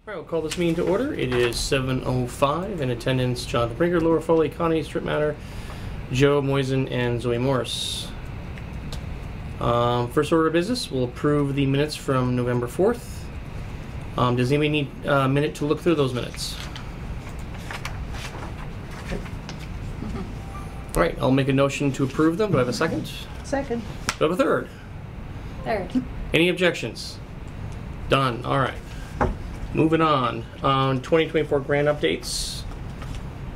All right, we'll call this meeting to order. It is 7:05. In attendance, Jonathan Brinker, Laura Foley, Connie Stripmatter, Joe Moisen, and Zoe Morris. First order of business, we'll approve the minutes from November 4th. Does anybody need a minute to look through those minutes? All right, I'll make a notion to approve them. Do I have a second? Second. Do I have a third? Third. Any objections? Done. All right. Moving on. 2024 grant updates.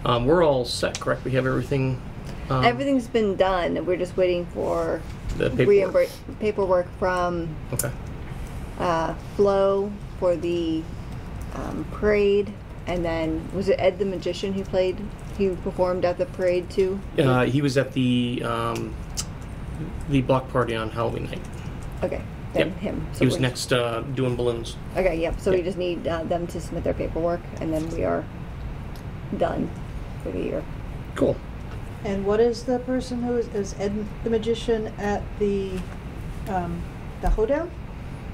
We're all set, correct? We have everything. Everything's been done. We're just waiting for The paperwork. paperwork from Okay. Flo for the parade, and then was it Ed the Magician who played? He performed at the parade too. He was at the block party on Halloween night. Okay, then Yep. him. So He was we're- next doing balloons. Okay, yep. So we Yep. just need them to submit their paperwork, and then we are done for the year. Cool. And what is the person who is Ed the Magician at the hoedown?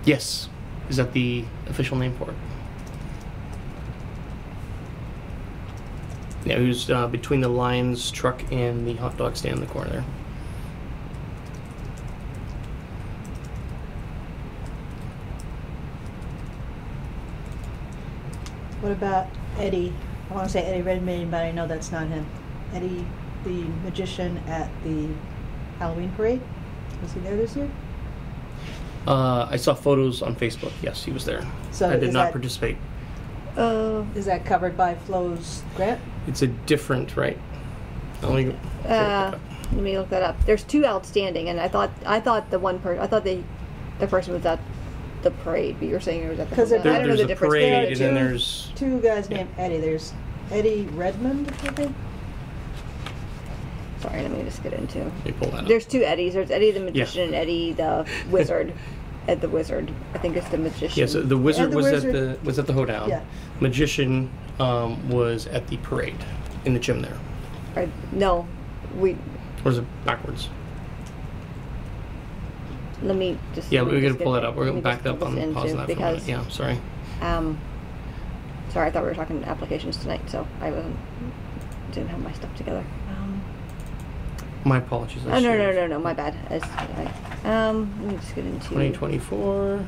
Yes. Is that the official name for it? Yeah, he was between the Lions truck and the hot dog stand in the corner there. What about Eddie? I want to say Eddie Redmayne, but I know that's not him. Eddie the Magician at the Halloween parade? Was he there this year? I saw photos on Facebook. Yes, he was there. So I did is not that- participate. Is that covered by Flo's grant? It's a different, right? Let me look that up. There's two outstanding, and I thought the one person, I thought the person was at the parade, but you're saying it was at the 'Cause hoedown. I don't know there's the a difference. parade, between and the then two. there's Two guys Yeah. named Eddie. There's Eddie Redmond, I think. Sorry, let me just get into. Let me pull that up. There's two Eddies. There's Eddie the Magician and Eddie the Wizard. Ed the Wizard. I think it's the Magician. Yes, the wizard the was wizard- at the hoedown. Yeah. Magician was at the parade in the gym there. No, Or is it backwards? let me just. Yeah, let me we're just gonna pull get- that up. We're let gonna me back just that up. pull this I'm pausing into- that for a minute. because, Yeah, sorry. Sorry, I thought we were talking applications tonight, so I didn't have my stuff together. My apologies. Oh no, my bad. Let me just get into 2024.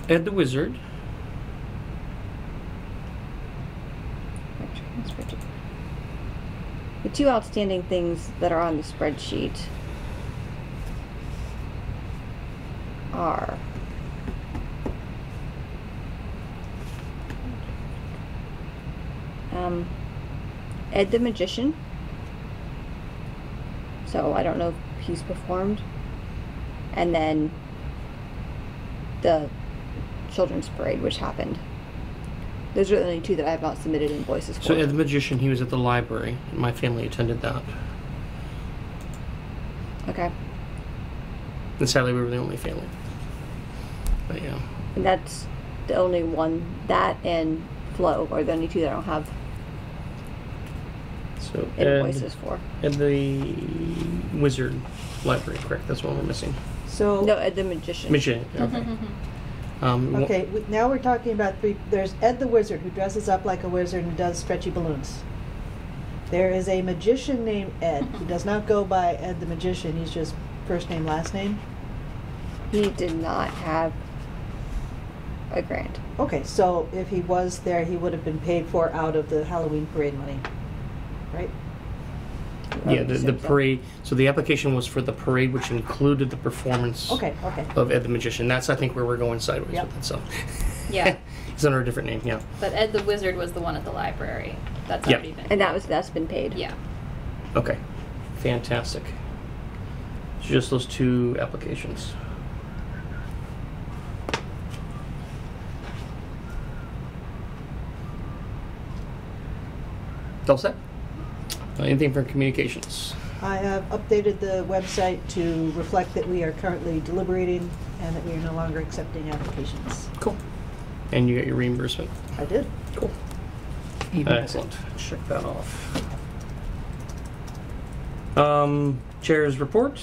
Ed the Wizard. the two outstanding things that are on the spreadsheet are Ed the Magician. So I don't know if he's performed. And then the children's parade, which happened. Those are the only two that I have not submitted invoices for. So Ed the Magician, he was at the library. My family attended that. Okay. And sadly, we were the only family. But yeah. And that's the only one. That and Flo are the only two that I don't have So invoices for. Ed the Wizard library, correct? That's one we're missing. So No, Ed the Magician. Magician. Okay. okay, now we're talking about three. There's Ed the Wizard, who dresses up like a wizard and does stretchy balloons. There is a magician named Ed, who does not go by Ed the Magician. He's just first name, last name. He did not have a grant. Okay, so if he was there, he would have been paid for out of the Halloween parade money, right? Yeah, the parade. So the application was for the parade, which included the performance Okay. of Ed the Magician. That's, I think, where we're going sideways Yep. with it. So Yeah. it's under a different name. Yeah. But Ed the Wizard was the one at the library. That's Yeah. already been. And that's been paid. Yeah. Okay. Fantastic. So just those two applications. All set? Anything for communications? I have updated the website to reflect that we are currently deliberating and that we are no longer accepting applications. Cool. And you got your reimbursement. I did. Cool. Excellent. Check that off. Chair's report.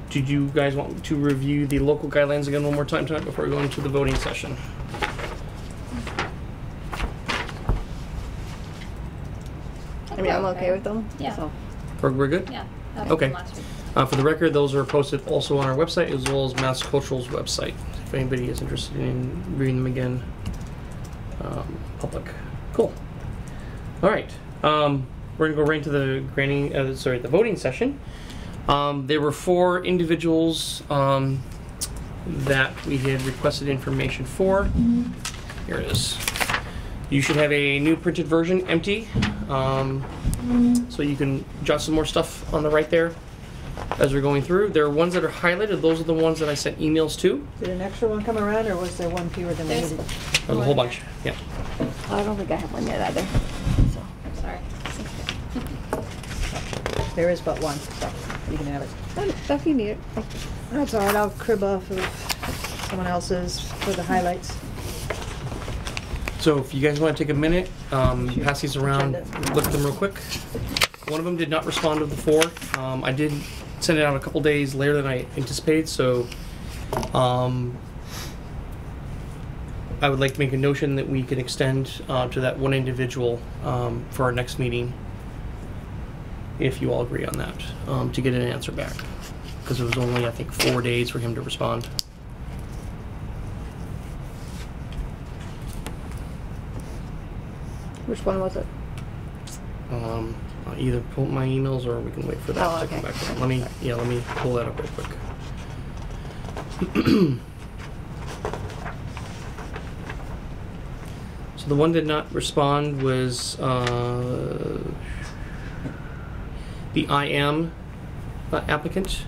Did you guys want to review the local guidelines again one more time tonight before we go into the voting session? I mean, I'm okay with them. Yeah. So. We're good? Yeah. that was Okay. from last week. For the record, those are posted also on our website as well as Mass Cultural's website. If anybody is interested in reading them again, public. Cool. All right. We're gonna go right into the the voting session. There were 4 individuals that we had requested information for. Here it is. You should have a new printed version, empty, so you can jot some more stuff on the right there as we're going through. There are ones that are highlighted. Those are the ones that I sent emails to. Did an extra one come around, or was there one fewer than we There's- needed? There's a whole bunch. Yeah. I don't think I have one yet either. So. Sorry. There is but one, so you can have it. If you need it. That's all right, I'll crib off of someone else's for the highlights. So if you guys want to take a minute, pass these around, look at them real quick. One of them did not respond to the 4. I did send it out a couple days later than I anticipated, so I would like to make a notion that we can extend to that one individual for our next meeting, if you all agree on that, to get an answer back. Because it was only, I think, 4 days for him to respond. Which one was it? I'll either pull my emails or we can wait for that Oh, to okay. come back. Let me pull that up real quick. So the one that did not respond was the IM applicant,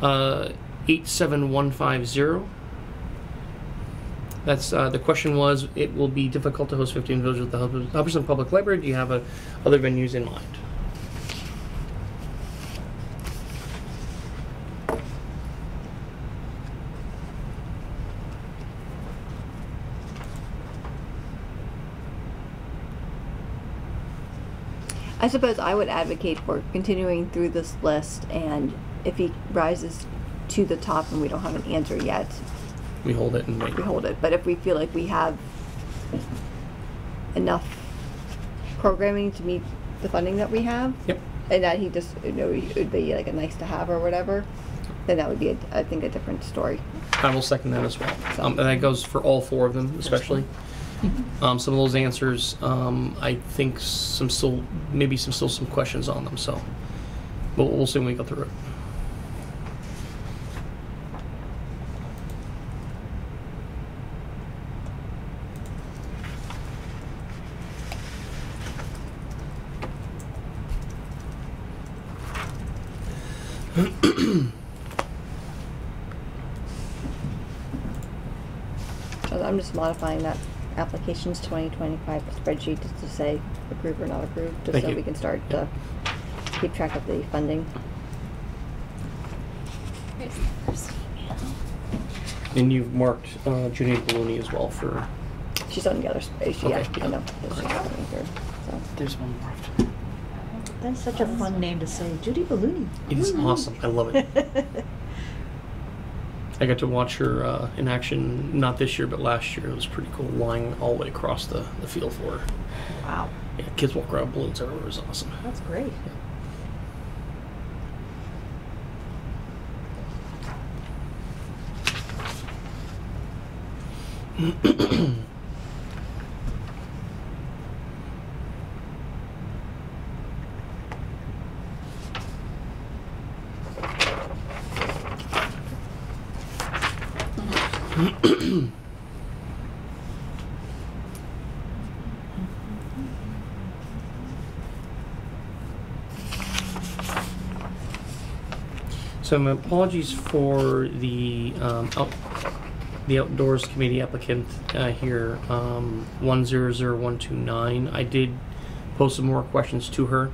87150. That's the question was, it will be difficult to host 15 individuals at the Hubbardson Public Library. Do you have other venues in mind? I suppose I would advocate for continuing through this list, and if he rises to the top and we don't have an answer yet, We hold it and wait. we hold it. But if we feel like we have enough programming to meet the funding that we have, Yep. and that he just, it would be like a nice to have or whatever, then that would be, I think, a different story. I will second that as well. And that goes for all 4 of them, especially. Some of those answers, I think some questions on them. So, we'll see when we go through it. So I'm just modifying that applications 2025 spreadsheet just to say approve or not approve, just Thank so you. we can start to keep track of the funding. Here's the first email. And you've marked Junie Baloney as well for. She's on the other space. Yeah, Okay. I know. She's coming through. So. There's one more. That's such a fun name to say, Judy Ballooney. It is awesome. I love it. I got to watch her in action, not this year, but last year. It was pretty cool, lying all the way across the field for her. Wow, Yeah, kids walk around with balloons everywhere. It was awesome. that's great. So my apologies for the outdoors committee applicant here, 100129. I did post some more questions to her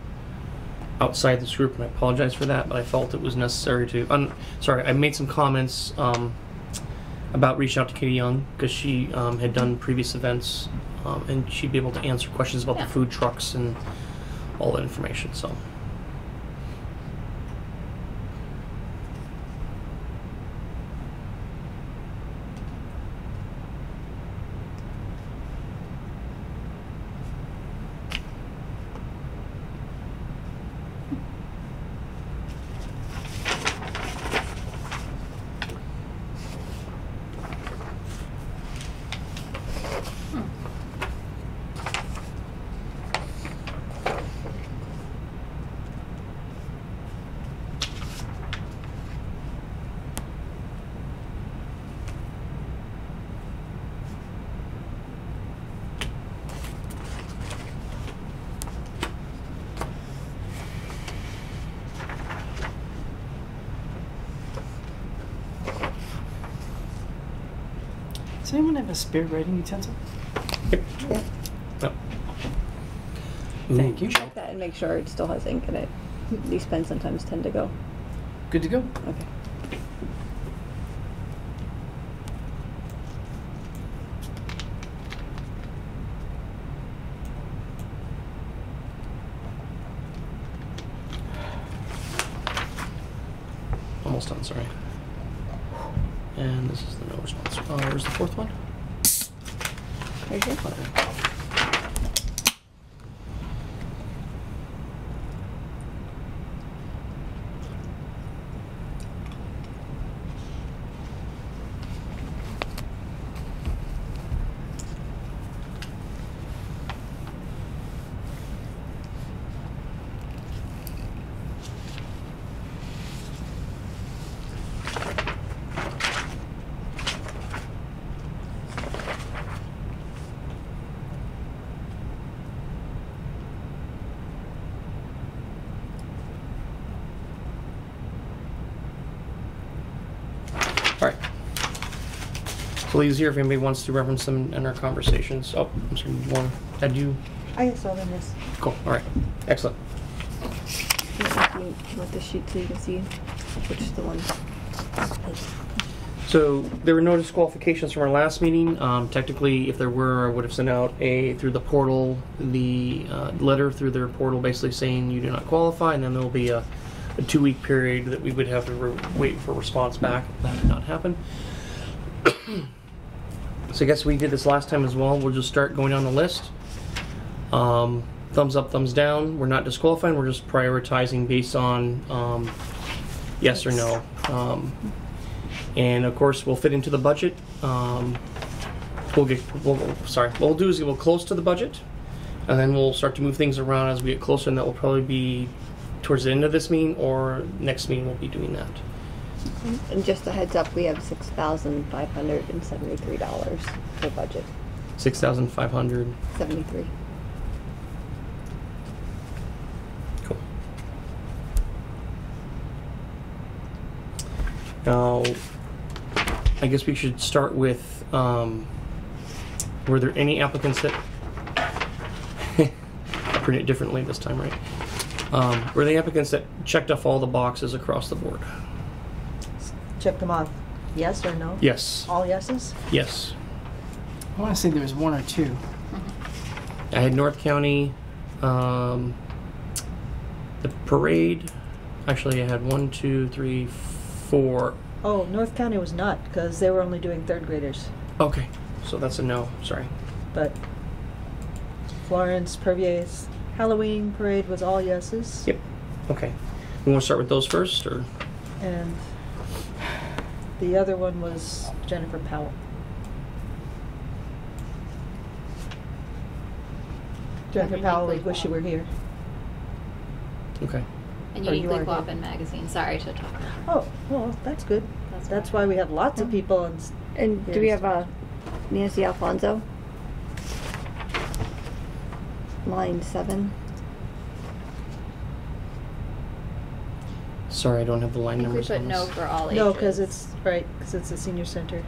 outside this group, and I apologize for that, but I felt it was necessary to. Sorry, I made some comments about reaching out to Katie Young because she had done previous events and she'd be able to answer questions about Yeah. the food trucks and all that information. So. Does anyone have a spare writing utensil? Yeah. No. Thank you. Check that and make sure it still has ink in it. These pens sometimes tend to go. Good to go. Okay. Almost done, sorry. And this is the no response. Where's the fourth one? Right here. Okay. All right. So leave here if anybody wants to reference them in our conversations. Oh, I'm sorry. Had you? I saw them, yes. Cool. All right. Excellent. You want the sheet so you can see which is the one. So there were no disqualifications from our last meeting. Technically, if there were, I would have sent out through the portal the letter through their portal, basically saying you do not qualify, and then there will be a 2-week period that we would have to wait for a response back. That did not happen. So I guess we did this last time as well. We'll just start going down the list. Thumbs up, thumbs down. We're not disqualifying. We're just prioritizing based on yes or no. And of course, we'll fit into the budget. What we'll do is we'll close to the budget, and then we'll start to move things around as we get closer, and that will probably be towards the end of this meeting, or next meeting we'll be doing that. And just a heads up, we have $6,573 for budget. 6,500. 73. Cool. Now, I guess we should start with, were there any applicants that, print it differently this time, right? Were the applicants that checked off all the boxes across the board? Check them off. Yes or no? Yes. All yeses? Yes. I want to say there was one or two. I had North County, the parade. Actually, I had 1, 2, 3, 4. Oh, North County was not, because they were only doing third graders. Okay, so that's a no. Sorry. But Florence Pervier's Halloween parade was all yeses. Yep. Okay. We want to start with those first, or? And the other one was Jennifer Powell. Jennifer Powell would wish you were here. Okay. And Or you Uniquely are here. Guapan magazine. Sorry to talk. Oh, well, that's good. That's why we have lots of people. And do we have Nancy Alfonso? Line 7. Sorry, I don't have the line I think we numbers. put on no this. for all ages. No, because it's right, because it's a senior center.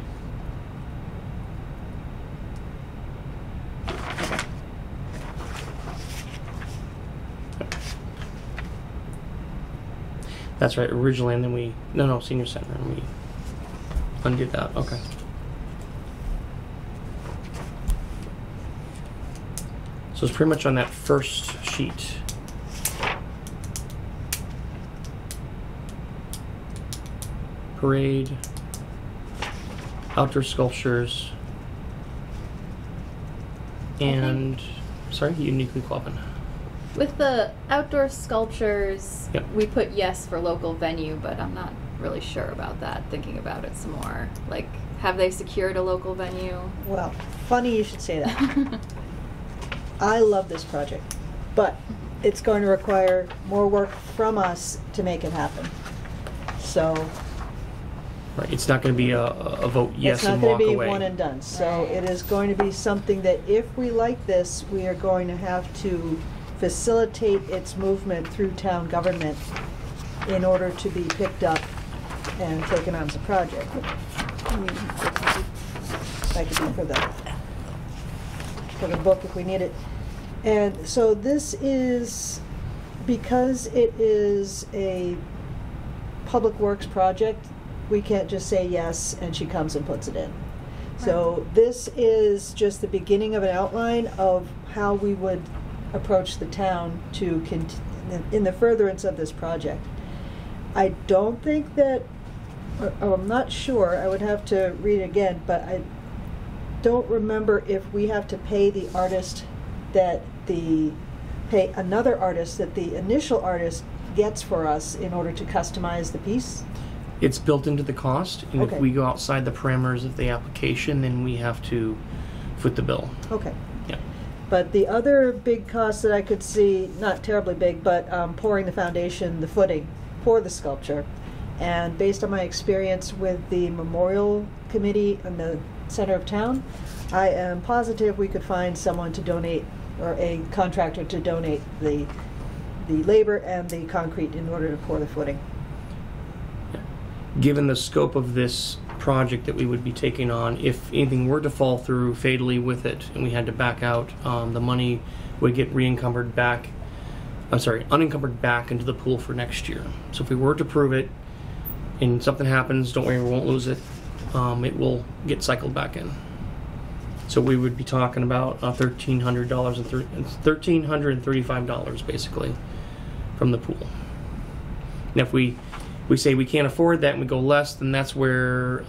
That's right. Originally, and then we senior center, and we undid that. Okay. So it's pretty much on that first sheet. Parade, outdoor sculptures, and sorry, uniquely Quabbin. With the outdoor sculptures, Yep. we put yes for local venue, but I'm not really sure about that, thinking about it some more. Like, have they secured a local venue? Well, funny you should say that. I love this project, but it's going to require more work from us to make it happen. So Right, it's not going to be a vote yes it's not and going walk to be away. one and done. So Right. it is going to be something that if we like this, we are going to have to facilitate its movement through town government in order to be picked up and taken on as a project. That could be for the book if we need it. And so this is, because it is a public works project, we can't just say yes and she comes and puts it in. So this is just the beginning of an outline of how we would approach the town to in the furtherance of this project. I don't think that, or I'm not sure, I would have to read it again, but I don't remember if we have to pay the artist pay another artist that the initial artist gets for us in order to customize the piece. It's built into the cost, and Okay. if we go outside the parameters of the application, then we have to foot the bill. Okay. Yeah. But the other big cost that I could see, not terribly big, but pouring the foundation, the footing for the sculpture. And based on my experience with the memorial committee in the center of town, I am positive we could find someone to donate, or a contractor to donate the labor and the concrete in order to pour the footing. Given the scope of this project that we would be taking on, if anything were to fall through fatally with it and we had to back out, the money would get unencumbered back into the pool for next year. So if we were to prove it and something happens, don't worry, we won't lose it. It will get cycled back in. So we would be talking about $1,300 and $1,335 basically from the pool. And if we say we can't afford that and we go less, then that's where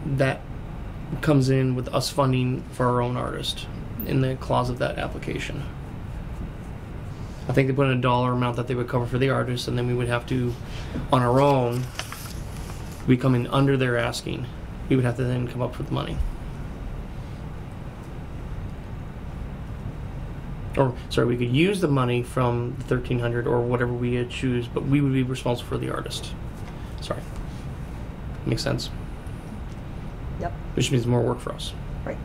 that comes in with us funding for our own artist in the clause of that application. I think they put in a dollar amount that they would cover for the artist, and then we would have to, on our own, be coming under their asking. We would have to then come up with money. Or, sorry, we could use the money from the 1,300 or whatever we choose, but we would be responsible for the artist. Sorry. Makes sense? Yep. Which means more work for us. Right.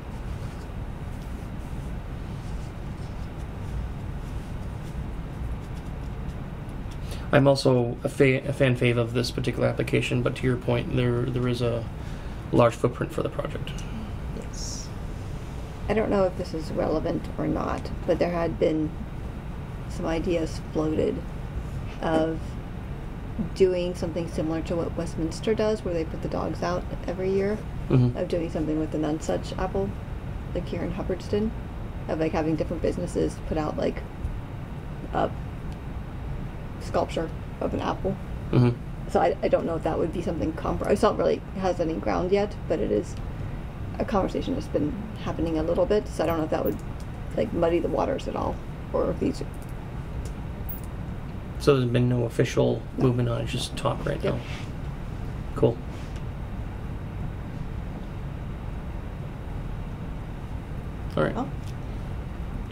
I'm also a fan fave of this particular application, but to your point, there is a large footprint for the project. Yes. I don't know if this is relevant or not, but there had been some ideas floated of doing something similar to what Westminster does, where they put the dogs out every year, Mm-hmm. of doing something with the Nonsuch apple, like here in Hubbardston, of like having different businesses put out like a sculpture of an apple. Mm-hmm. So I don't know if that would be something it's not really has any ground yet, but it is a conversation that's been happening a little bit. So I don't know if that would like muddy the waters at all, or if these. So there's been no official movement on it, just talk right Yep. now. Cool. All right. Oh.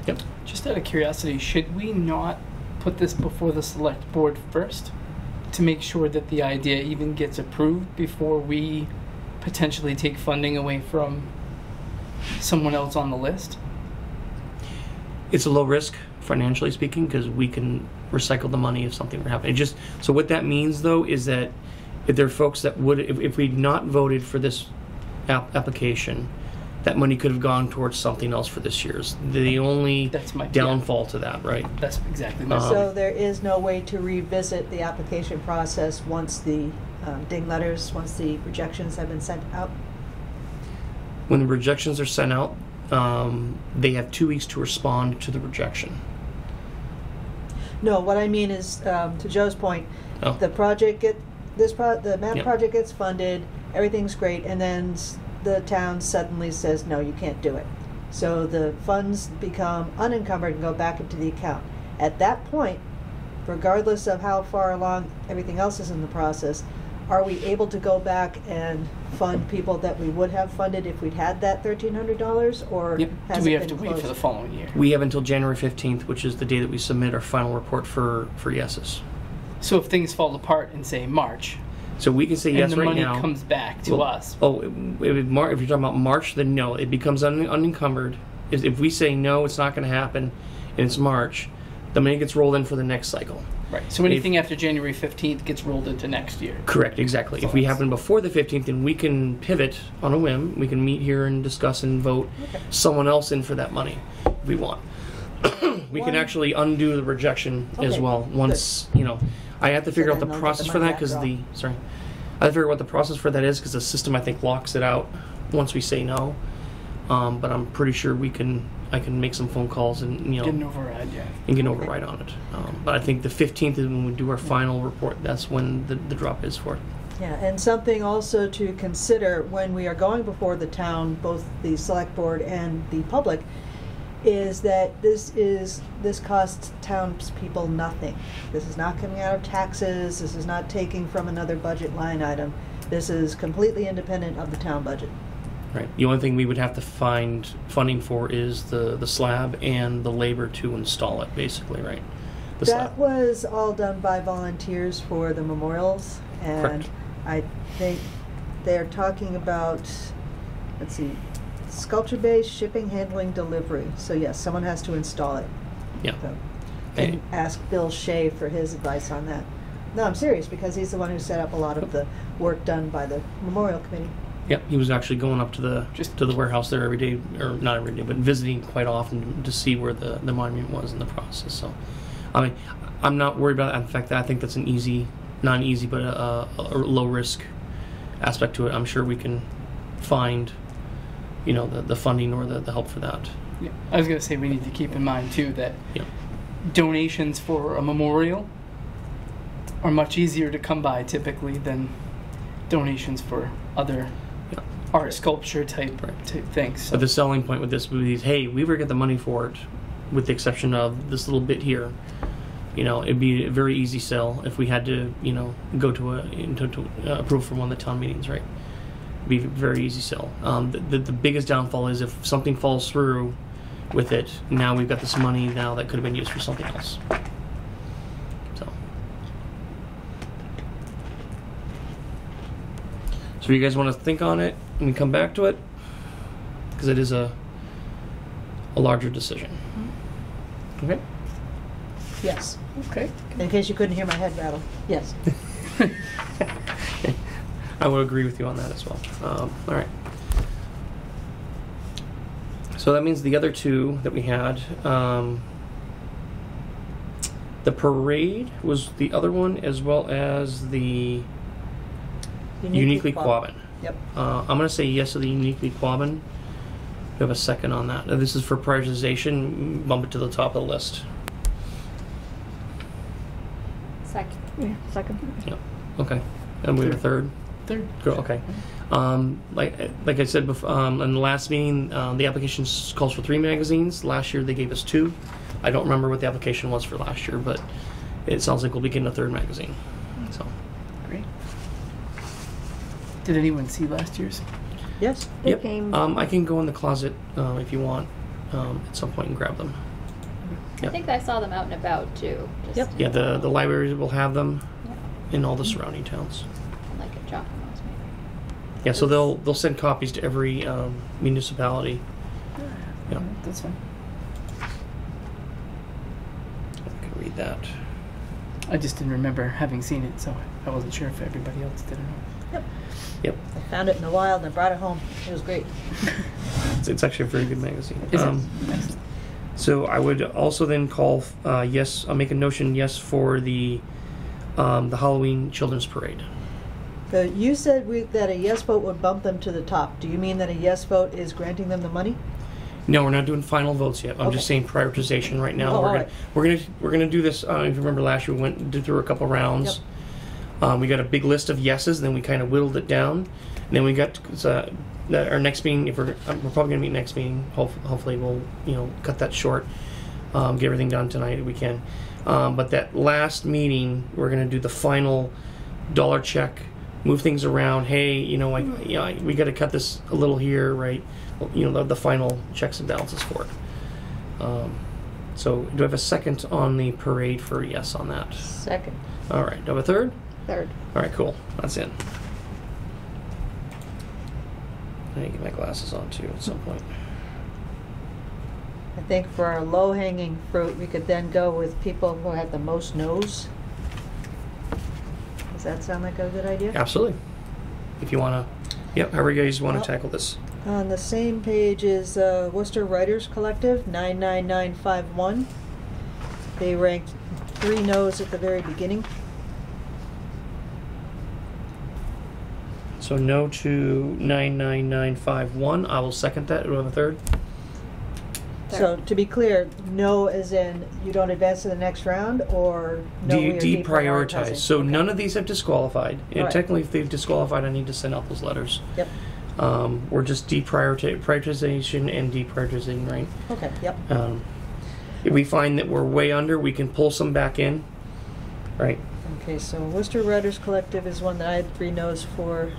Yep. Just out of curiosity, should we not put this before the select board first to make sure that the idea even gets approved before we potentially take funding away from someone else on the list? It's a low risk, financially speaking, because we can recycle the money if something were happening. So what that means, though, is that if there are folks that would, if we'd not voted for this application, that money could have gone towards something else for this year's. The only That's my- downfall to that, right? That's exactly my So there is no way to revisit the application process once the ding letters, once the rejections have been sent out? When the rejections are sent out, they have 2 weeks to respond to the rejection. No, what I mean is, to Joe's point, Oh. the MAP Yep. project gets funded, everything's great, and then the town suddenly says, no, you can't do it. So the funds become unencumbered and go back into the account. At that point, regardless of how far along everything else is in the process, are we able to go back and fund people that we would have funded if we'd had that $1,300, or Yep. has Do we it have to been wait for closed? the following year? We have until January 15th, which is the day that we submit our final report for yeses. So if things fall apart in, say, March, So we can say and yes the right money now. comes back to Well, us, Oh, if you're talking about March, then no, it becomes unencumbered. If we say no, it's not going to happen, and it's March, the money gets rolled in for the next cycle. right? So anything after January 15th gets rolled into next year. Correct, exactly. If we happen before the 15th, then we can pivot on a whim. We can meet here and discuss and vote someone else in for that money if we want. We can One- actually undo the rejection as Okay, well once, I have to figure out then the they'll get process the for money that because after all. I have to figure out what the process for that is because the system I think locks it out once we say no. But I'm pretty sure I can make some phone calls and Get an override, yeah. and get an override on it. But I think the 15th is when we do our final report. That's when the drop is for it. Yeah, and something also to consider when we are going before the town, both the select board and the public, is that this costs townspeople nothing. This is not coming out of taxes, this is not taking from another budget line item. This is completely independent of the town budget. Right. The only thing we would have to find funding for is the slab and the labor to install it, basically, right? The That slab. was all done by volunteers for the memorials, and Correct. I think they're talking about, let's see, sculpture base, shipping, handling, delivery. So yes, someone has to install it. Yeah. So, Hey. and ask Bill Shea for his advice on that. No, I'm serious, because he's the one who set up a lot of the work done by the memorial committee. Yep. He was actually going up to the Just- to the warehouse there every day, or not every day, but visiting quite often to see where the monument was in the process. So, I mean, I'm not worried about it. In fact, I think that's an easy, not an easy, but a low risk aspect to it. I'm sure we can find, the funding or the help for that. Yeah. I was going to say we need to keep in mind, too, that Yep. donations for a memorial are much easier to come by typically than donations for other Yeah. art sculpture type things. So But the selling point with this would be, hey, we were get the money for it, with the exception of this little bit here. It'd be a very easy sell if we had to, go to approval from one of the town meetings, right? It'd be a very easy sell. The biggest downfall is if something falls through with it, now we've got this money now that could have been used for something else. So you guys want to think on it and come back to it? Because it is a larger decision. Okay? Yes. Okay. In case you couldn't hear my head rattle. Yes. I would agree with you on that as well. All right. So that means the other two that we had, the parade was the other one, as well as the Uniquely Quabbin. Yep. I'm going to say yes to the Uniquely Quabbin. We have a second on that. This is for prioritization. Bump it to the top of the list. Second. Yeah, second. Yep. Okay. And we have a third. third. Go. Okay. Like I said before, in the last meeting, the application calls for 3 magazines. Last year they gave us 2. I don't remember what the application was for last year, but it sounds like we'll be getting a 3rd magazine. So. Great. Did anyone see last year's? Yes. They Yep. came. I can go in the closet if you want at some point and grab them. I think I saw them out and about too. Just Yep. Yeah, the libraries will have them Yeah, in all the surrounding towns. like at Giacomo's maybe. Yeah, so they'll send copies to every municipality. Yeah, That's fine. I can read that. I just didn't remember having seen it, so I wasn't sure if everybody else did or not. Yep. Yep, I found it in the wild and I brought it home. It was great. it's actually a very good magazine. Is it? Excellent. So I would also then call yes. I'll make a notion yes for the Halloween Children's Parade. You said that a yes vote would bump them to the top. Do you mean that a yes vote is granting them the money? No, we're not doing final votes yet. I'm just saying Okay. prioritization right now. Oh, we're all gonna, right. we're gonna do this. If you remember last year, we did through a couple rounds. We got a big list of yeses, then we kind of whittled it down, and then we got our next meeting. If we're probably gonna meet next meeting. Hopefully we'll cut that short. Get everything done tonight if we can. But that last meeting, we're gonna do the final dollar check, move things around. Hey, we got to cut this a little here, right? The final checks and balances for it. So, do I have a second on the parade for yes on that? Second. All right. Do I have a third? Third. All right, cool. That's in. I need to get my glasses on too at some point. I think for our low-hanging fruit, we could then go with people who had the most no's. Does that sound like a good idea? Absolutely. If you want to, however you guys want to Well- tackle this. On the same page is Worcester Writers Collective, 99951. They ranked 3 no's at the very beginning. So no to 99951. I will second that. Do I have a third? So to be clear, no as in you don't advance to the next round, or no we are Deprioritize. So Okay. none of these have disqualified. And All right. technically, if they've disqualified, I need to send out those letters. Yep. We're just prioritization and deprioritizing, right? Okay. Yep. If we find that we're way under, we can pull some back in, right? Okay. So Worcester Writers Collective is one that I had 3 no's for,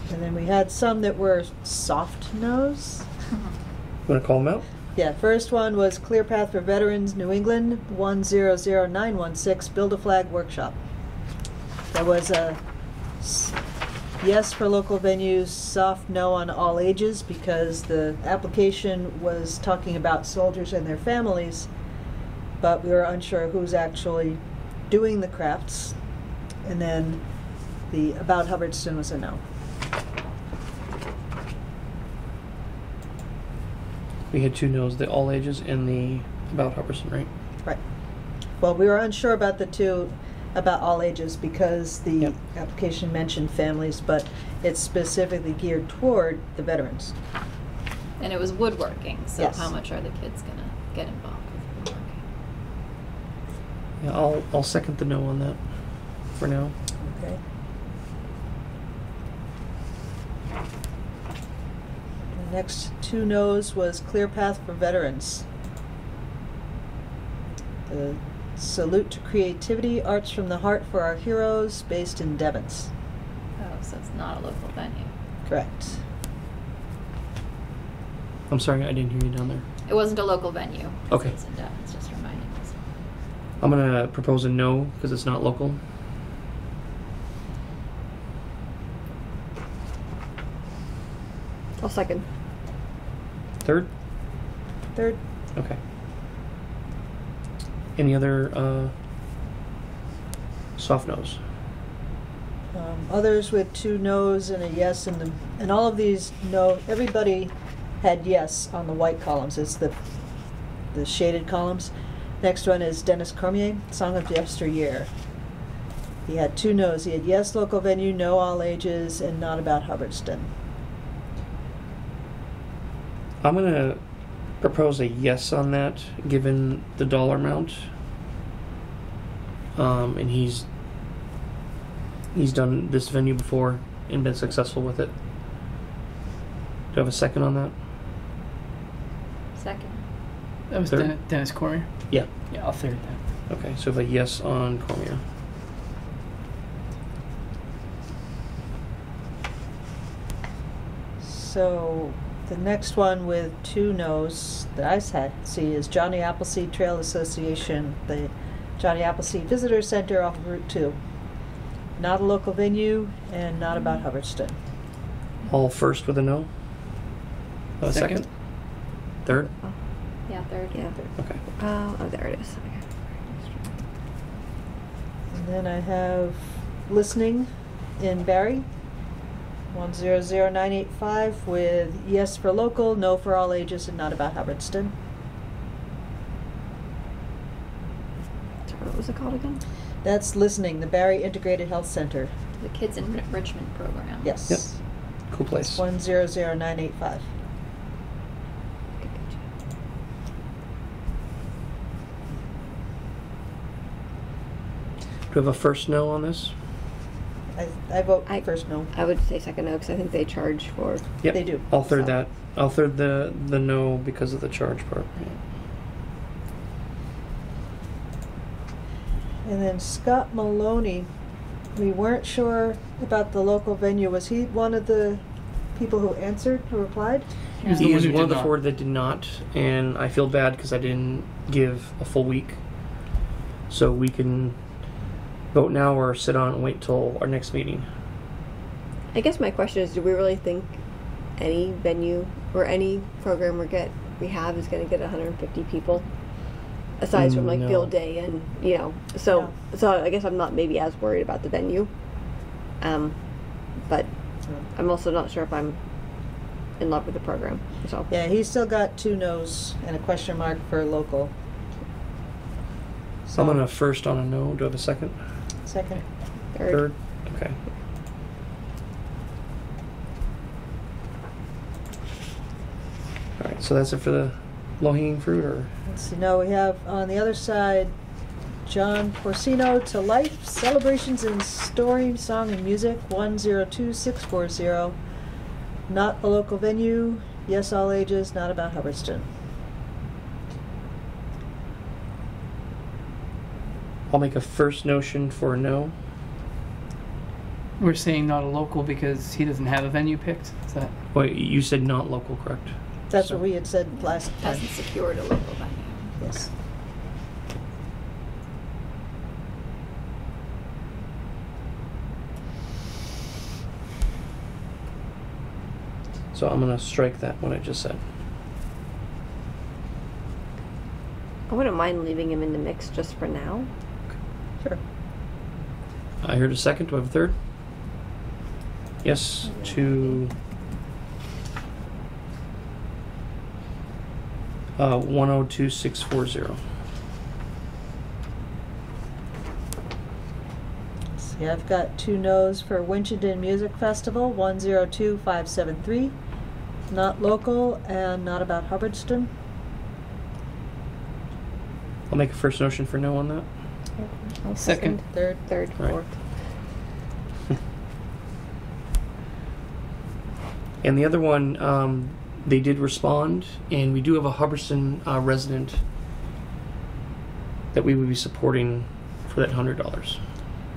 and then we had some that were soft no's. You want to call them out? Yeah, first one was Clear Path for Veterans, New England, 100916, Build a Flag Workshop. There was a yes for local venues, soft no on all ages, because the application was talking about soldiers and their families, but we were unsure who's actually doing the crafts. And then the About Hubbardston was a no. We had 2 no's, the all ages and the about Hubbardston, right? Right. Well, we were unsure about the 2 about all ages because the Yep. application mentioned families, but it's specifically geared toward the veterans. And it was woodworking, so Yes. how much are the kids gonna get involved with woodworking? Yeah, I'll second the no on that for now. Okay. The next 2 no's was Clear Path for Veterans. The Salute to Creativity, Arts from the Heart for Our Heroes, based in Devens. Oh, so it's not a local venue. Correct. I'm sorry, I didn't hear you down there. It wasn't a local venue. Okay. It's in Devon's, just reminding us. I'm going to propose a no because it's not local. I'll second. Third? Third. Okay. Any other soft no's? Others with 2 no's and a yes, and all of these no. Everybody had yes on the white columns. It's the shaded columns. Next one is Dennis Cormier, Song of Yesteryear. He had 2 no's. He had yes, local venue, no, all ages, and not about Hubbardston. I'm going to propose a yes on that, given the dollar amount. And he's done this venue before and been successful with it. Do I have a second on that? Second. That was Third. Dennis Cormier. Yeah. Yeah, I'll third that. Okay, so if a yes on Cormier. So the next one with 2 no's that I see is Johnny Appleseed Trail Association, the Johnny Appleseed Visitor Center off of Route 2. Not a local venue and not about Hubbardston. All first with a no? A second? Third? Yeah, third. Yeah. Okay. Oh, there it is. And then I have Listening in Barry, 100985, with yes for local, no for all ages, and not about Hubbardston. Sorry, what was it called again? That's Listening, the Barry Integrated Health Center. The Kids Enrichment Program. Yes. Yep. Cool place. 100985. we have a first no on this? I vote I- first no. I would say second no because I think they charge for. Yep. They do. I'll third So- that. I'll third the no because of the charge part. And then Scott Maloney, we weren't sure about the local venue. Was he one of the people who answered, who replied? He was the He one was who one did of the not. 4 that did not, and I feel bad because I didn't give a full week. So we can vote now or sit on and wait till our next meeting. I guess my question is, do we really think any venue or any program we have is going to get 150 people? Aside from like No. field day and so I guess I'm not maybe as worried about the venue. But I'm also not sure if I'm in love with the program. So Yeah, he's still got 2 no's and a question mark for local. So I'm on a first on a no. Do I have a second? Second. third. Okay. All right. So that's it for the low-hanging fruit, or Let's see, now we have on the other side, John Porcino to Life, Celebrations in Story, Song and Music, 102640. Not a local venue, yes all ages, not about Hubbardston. I'll make a first notion for no. We're saying not a local because he doesn't have a venue picked. Is that? Wait, you said not local, correct? That's So- what we had said last time. Hasn't secured a local venue. Yes. So I'm gonna strike that one I just said. I wouldn't mind leaving him in the mix just for now. Sure. I heard a second. Do I have a third? Yes, to 102640. See, I've got 2 no's for Winchendon Music Festival, 102573. Not local and not about Hubbardston. I'll make a first notion for no on that. I'll Second. Third. third, Right. fourth. And the other one, they did respond, and we do have a Hubbardston resident that we would be supporting for that $100,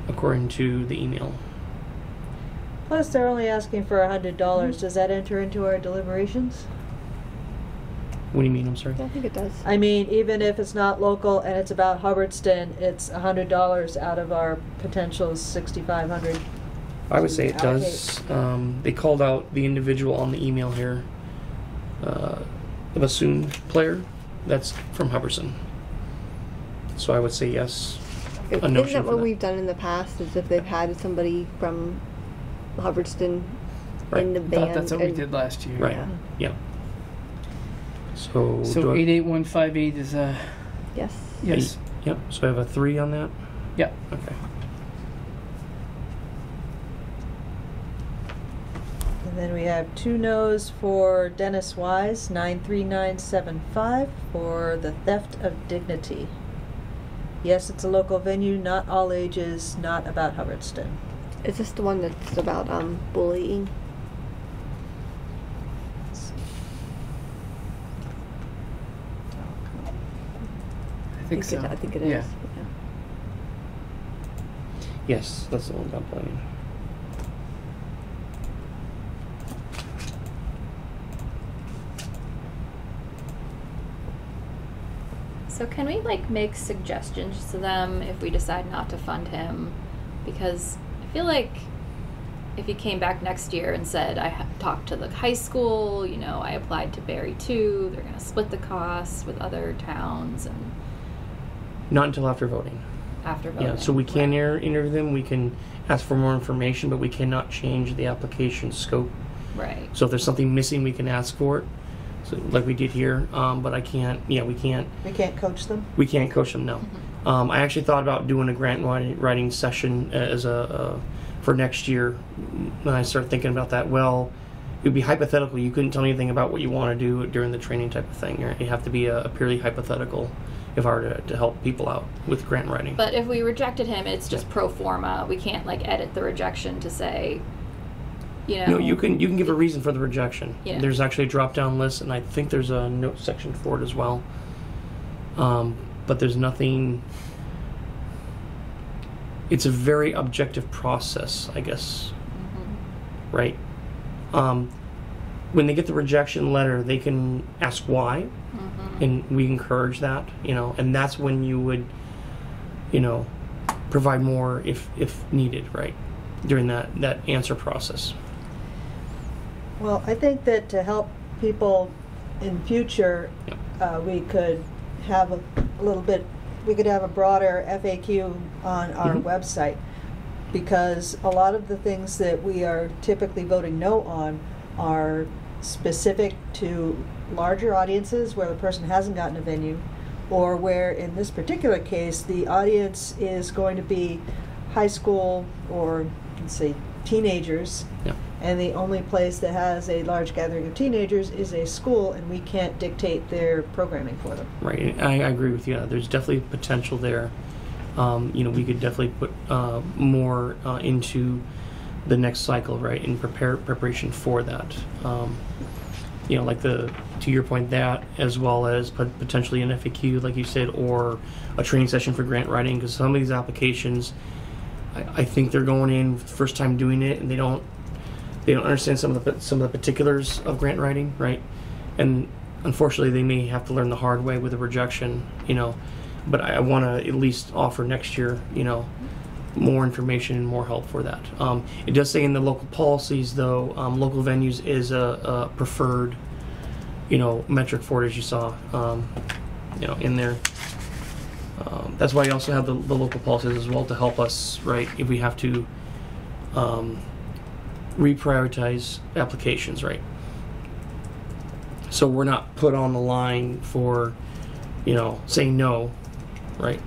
according to the email. Plus, they're only asking for $100. Does that enter into our deliberations? What do you mean? I'm sorry. Yeah, I think it does. I mean, even if it's not local and it's about Hubbardston, it's $100 out of our potential 6,500. I would say it does. They called out the individual on the email here, the bassoon player. That's from Hubbardston. So I would say yes. A Isn't notion that for what that. we've done in the past? Is if they've had somebody from Hubbardston Right. in the I band? thought that's what we and- did last year. Right. Yeah. Yeah. So, So do I- 88158 is Yes. yes. Yep. So I have a 3 on that. Yeah. Okay. And then we have 2 no's for Dennis Wise, 93975, for the theft of dignity. Yes, it's a local venue, not all ages, not about Hubbardston. Is this the one that's about bullying? I think so. I think it Yeah. is. Yes, that's the one about playing. So can we like make suggestions to them if we decide not to fund him? Because I feel like if he came back next year and said, talked to the high school, you know, I applied to Barry too, they're going to split the costs with other towns and Not until after voting. after voting. Yeah, so we can Right. interview them, we can ask for more information, but we cannot change the application scope. Right. So if there's something missing, we can ask for it, so like we did here. But I can't. Yeah, we can't. We can't coach them? We can't coach them. No. I actually thought about doing a grant writing session as a for next year. When I started thinking about that, well, would be hypothetical. You couldn't tell me anything about what you want to do during the training type of thing. Right? You have to be a purely hypothetical if I were to help people out with grant writing. But if we rejected him, it's just pro forma. We can't like edit the rejection to say, you know. No, you can give a reason for the rejection. Yeah. There's actually a drop-down list, and I think there's a note section for it as well. But there's nothing. It's a very objective process, I guess. Mm-hmm. Right? When they get the rejection letter, they can ask why, Mm-hmm. and we encourage that, and that's when you would, provide more if needed, right, during that answer process. Well, I think that to help people in future, Yep. we could have a little bit, we could have a broader FAQ on our Mhm. website, because a lot of the things that we are typically voting no on are specific to larger audiences where the person hasn't gotten a venue, or where in this particular case the audience is going to be high school or, let's say, teenagers. Yeah. And the only place that has a large gathering of teenagers is a school, and we can't dictate their programming for them. Right, I agree with you. There's definitely potential there. We could definitely put more into the next cycle, right, in preparation for that. Like to your point, that as well as potentially an FAQ, like you said, or a training session for grant writing, because some of these applications, I think they're going in first time doing it, and they don't understand some of the particulars of grant writing, right? And unfortunately, they may have to learn the hard way with a rejection, But I want to at least offer next year, more information and more help for that. It does say in the local policies, though, local venues is a preferred, metric for it, as you saw, in there. That's why you also have the local policies as well to help us, right, if we have to reprioritize applications, right? So we're not put on the line for, saying no, right?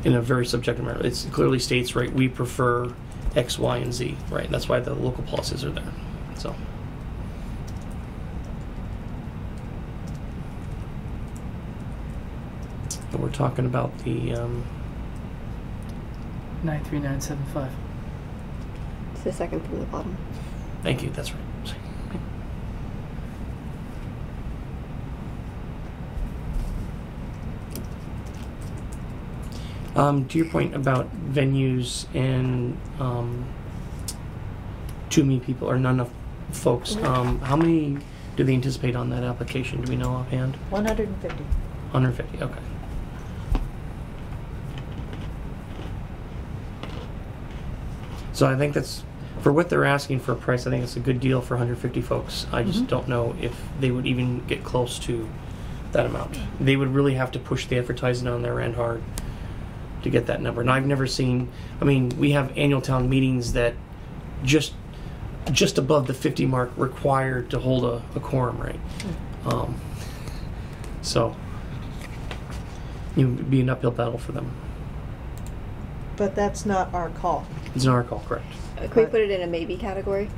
In a very subjective manner. It clearly states, right, we prefer X, Y, and Z, right? That's why the local policies are there. So. And we're talking about the 93975. It's the second from the bottom. thank you, that's right. To your point about venues and too many people or not enough folks, how many do they anticipate on that application? Do we know offhand? 150. 150, okay. So I think that's, for what they're asking for a price, I think it's a good deal for 150 folks. I just don't know if they would even get close to that amount. They would really have to push the advertising on their end hard to get that number. And I've never seen, we have annual town meetings that just above the 50 mark required to hold a quorum, right? So it'd be an uphill battle for them. But that's not our call. It's not our call, correct? Can we put it in a maybe category?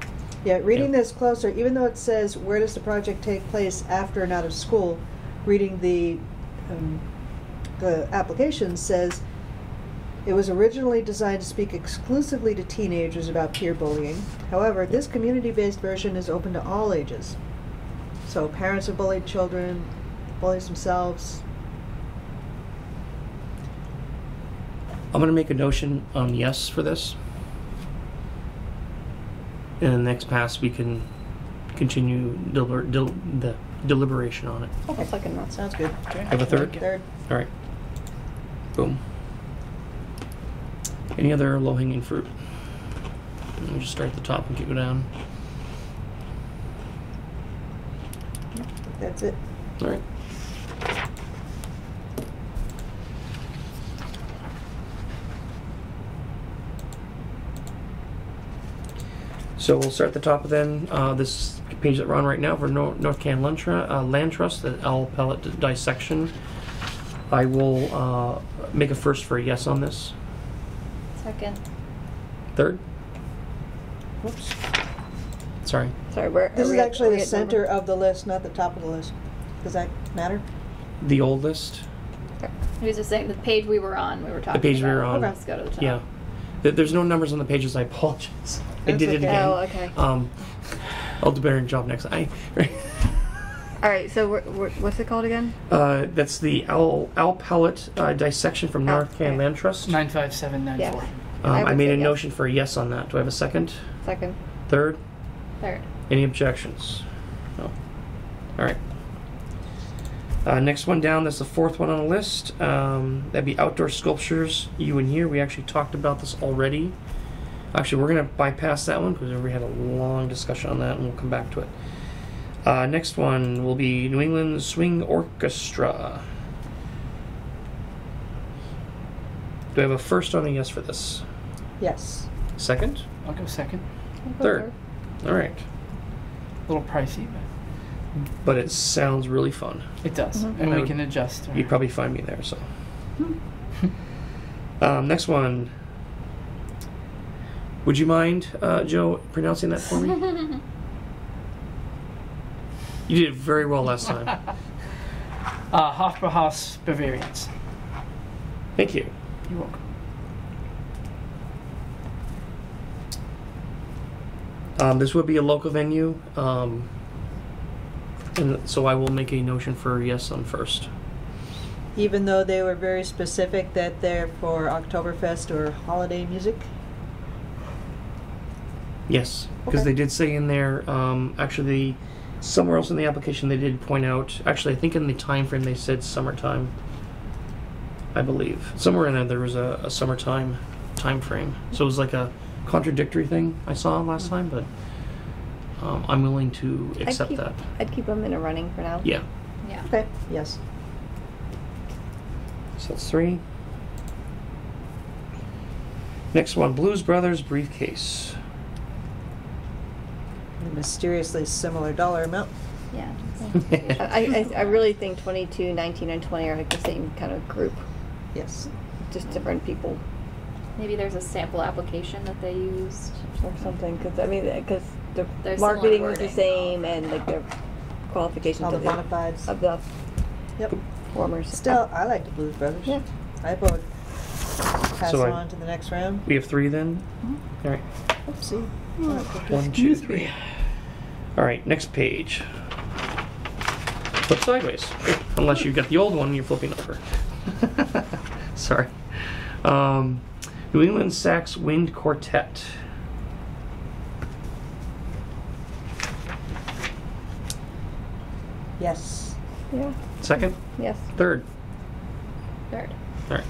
Yeah, reading Yeah. this closer, even though it says where does the project take place after and out of school, reading the application says it was originally designed to speak exclusively to teenagers about peer bullying. However, this community-based version is open to all ages. So parents of bullied children, bullies themselves. I'm going to make a motion on yes for this. And in the next pass, we can continue the deliberation on it. I'll second that. Sounds good. Have a third? Third. All right. Boom. Any other low-hanging fruit? We'll just start at the top and keep it down. That's it. All right. So we'll start at the top then. This page that we're on right now for North Can Land Trust, the L pellet dissection. I will make a first for a yes on this. Second. Third? Whoops. That's Sorry. Sorry, where This are is we at- actually are we the at center number? of the list, not the top of the list. Does that matter? The old list. He was just saying the page we were on. We were talking. page we were about. on. Let's go to the top. Yeah. There's no numbers on the pages. I apologize. I That's did it okay. again. Oh, okay. I'll do better job next time. All right, so what's it called again? That's the owl pellet dissection from Oh, North Can okay. Land Trust. 95794. Yes. I would made say a yes. motion for a yes on that. Do I have a second? Second. Third? Third. Any objections? No. All right. Next one down, that's the fourth one on the list. That'd be outdoor sculptures, you and here. We actually talked about this already. Actually, we're going to bypass that one because we had a long discussion on that and we'll come back to it. Next one will be New England Swing Orchestra. Do I have a first on a yes for this? Yes. Second? I'll go second. Third. All right. A little pricey, But it sounds really fun. but it does. Mhm. And I we would- can adjust. You'd probably find me there, so. Next one. Would you mind, Joe, pronouncing that for me? You did very well last time. Hofbrauhaus Bavarians. Thank you. You're welcome. This would be a local venue, and so I will make a notion for yes on first. Even though they were very specific that they're for Oktoberfest or holiday music? Yes, because Okay. they did say in there, actually, somewhere else in the application they did point out, actually I think in the time frame they said summertime, I believe. Somewhere in there was a summertime time frame. So it was like a contradictory thing I saw last time, but I'm willing to accept that. I'd keep them in a running for now. Yeah, Yeah. Okay, yes. so that's 3. Next one, Blues Brothers Briefcase. A mysteriously similar dollar amount. Yeah. I really think 22, 19, and 20 are like the same kind of group, Yes. just different people Maybe there's a sample application that they used. or something. Because I mean, because the There's marketing similar was the wording. same, and like the qualifications All the of bona fides. the Yep. performers. Still, I like the Blues Brothers. Yeah. I vote pass So on to the next round. We have 3 then? All right. Oopsie. 1, 2, 3. All right, next page. Flip sideways. Unless you've got the old one and you're flipping over. Sorry. New England Sax Wind Quartet. Yes. Yeah. Second? Yes. Third? Third. All right.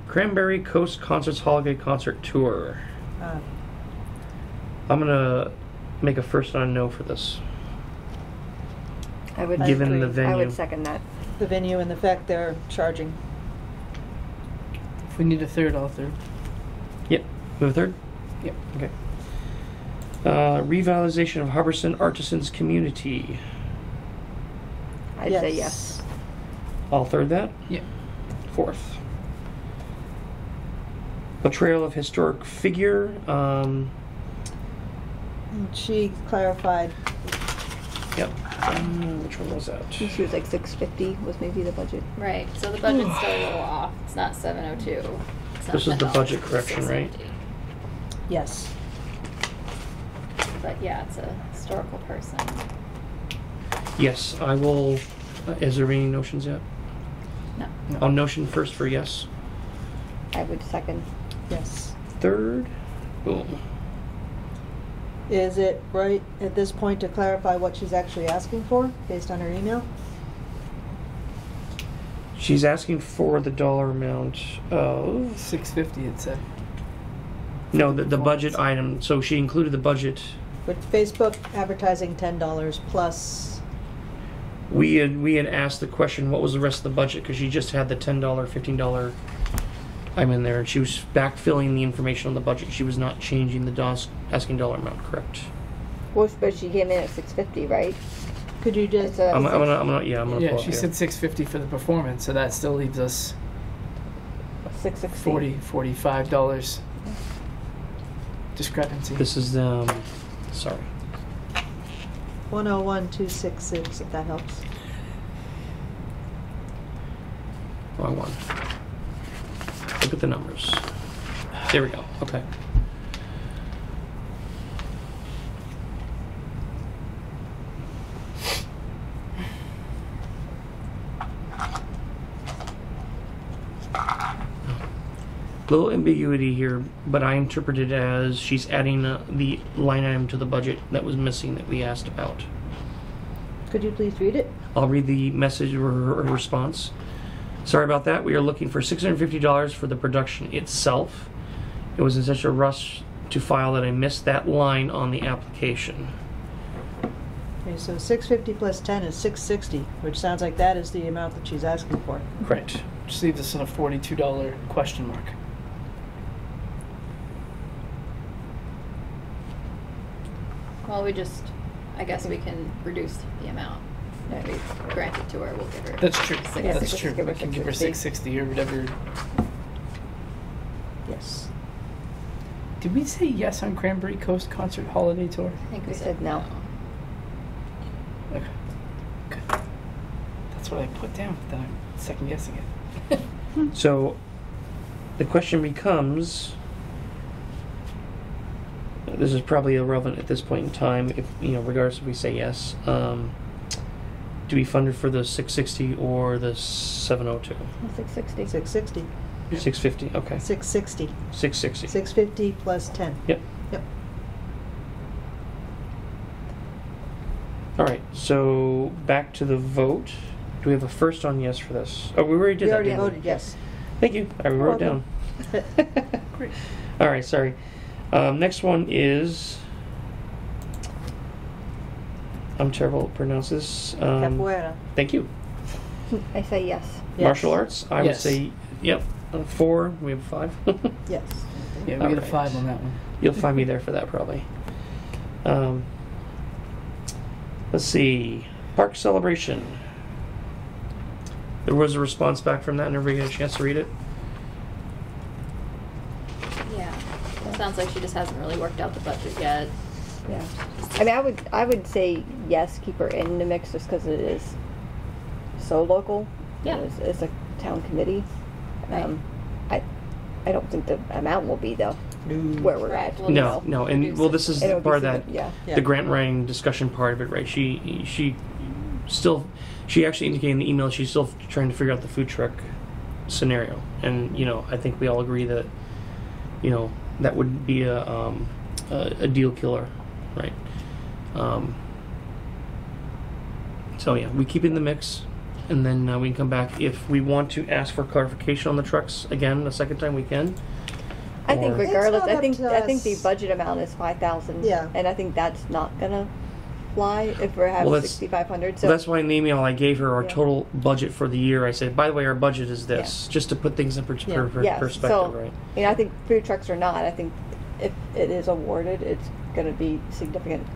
Cranberry Coast Concerts Holiday Concert Tour. I'm gonna make a first on a no for this, I would. given agree. the I venue. I would second that. The venue and the fact they're charging. If we need a third, I'll third. Yep. We have a third? Yep. Okay. Revitalization of Hubbardson Artisans Community. I'd say yes. I'll third that. Yep. Fourth. Portrayal of Historic Figure. And she clarified. Yep. Which one was that? She was like 650 was maybe the budget. Right. So the budget's still a little off. It's not 702. It's not This is the $10, budget it's correction, right? 650. Yes. But yeah, it's a historical person. Yes, I will. Is there any notions yet? No. I'll notion first for yes. I would second. Yes. Third. Boom. Is it right at this point to clarify what she's actually asking for based on her email? She's asking for the dollar amount of 650 it said. no the budget item. So she included the budget. With Facebook advertising $10 plus. We had asked the question, what was the rest of the budget? Because she just had the $10, $15 item in there, and she was backfilling the information on the budget. She was not changing the asking dollar amount. Correct. Well, but she came in at 650, right? Could you just? It's a- I'm gonna Yeah, pull she up said 650 for the performance, so that still leaves us $660. $45 discrepancy. This is the, sorry. 101,266, if that helps. Wrong one. Look at the numbers. There we go. Okay. Little ambiguity here, but I interpret it as she's adding the line item to the budget that was missing that we asked about. Could you please read it? I'll read the message or her response. Sorry about that. We are looking for $650 for the production itself. It was in such a rush to file that I missed that line on the application. Okay, so 650 plus 10 is 660, which sounds like that is the amount that she's asking for. Correct. Just leave this in a $42 question mark. Well, I guess we can reduce the amount that we grant it to her. We'll give her. That's true. Yeah, That's just true. give her We can give her 660. $660 or whatever. Yes. Did we say yes on Cranberry Coast Concert Holiday Tour? I think We said no. Okay. Good. That's what I put down, but then I'm second guessing it. So the question becomes, this is probably irrelevant at this point in time, if regardless if we say yes. Do we fund it for the 660 or the 702? 660. 660. 650. Okay. 660. 660. 650 plus 10. Yep. Yep. All right. So back to the vote. Do we have a first on yes for this? Oh, we already did We that. already didn't we? voted yes. Thank you. I wrote it down. Great. All right. Sorry. Next one is. I'm terrible at pronounce this. Capoeira. Thank you. I say yes. Yes. Martial arts. I would Yes. say yep. 4. We have 5. Yes. Yeah, we All get a right. 5 on that one. You'll find me there for that probably. Let's see. Park celebration. There was a response back from that, and everybody got a chance to read it. Yeah. It sounds like she just hasn't really worked out the budget yet. Yeah. I mean, I would say yes, keep her in the mix just because it is so local. Yeah. It's a town committee. Right. I don't think the amount will be though where we're Right, at. well, No, no, and reduce well, it. this is It'll be part of that. Yeah. Yeah. The grant writing discussion part of it, right? She actually indicated in the email she's still trying to figure out the food truck scenario, and I think we all agree that that would be a deal killer, right? So yeah, we keep it in the mix, and then we can come back if we want to ask for clarification on the trucks again a second time. We can. I think Or- It's regardless, not I up think to I think the us. budget amount is 5,000. Yeah. And I think that's not gonna fly if we're having Well, that's- 6,500. So Well, that's why in the email I gave her our Yeah. total budget for the year. I said, by the way, our budget is this, just to put things in Yeah. perspective, so, right? I think food trucks or not, I think if it is awarded, it's gonna be significantly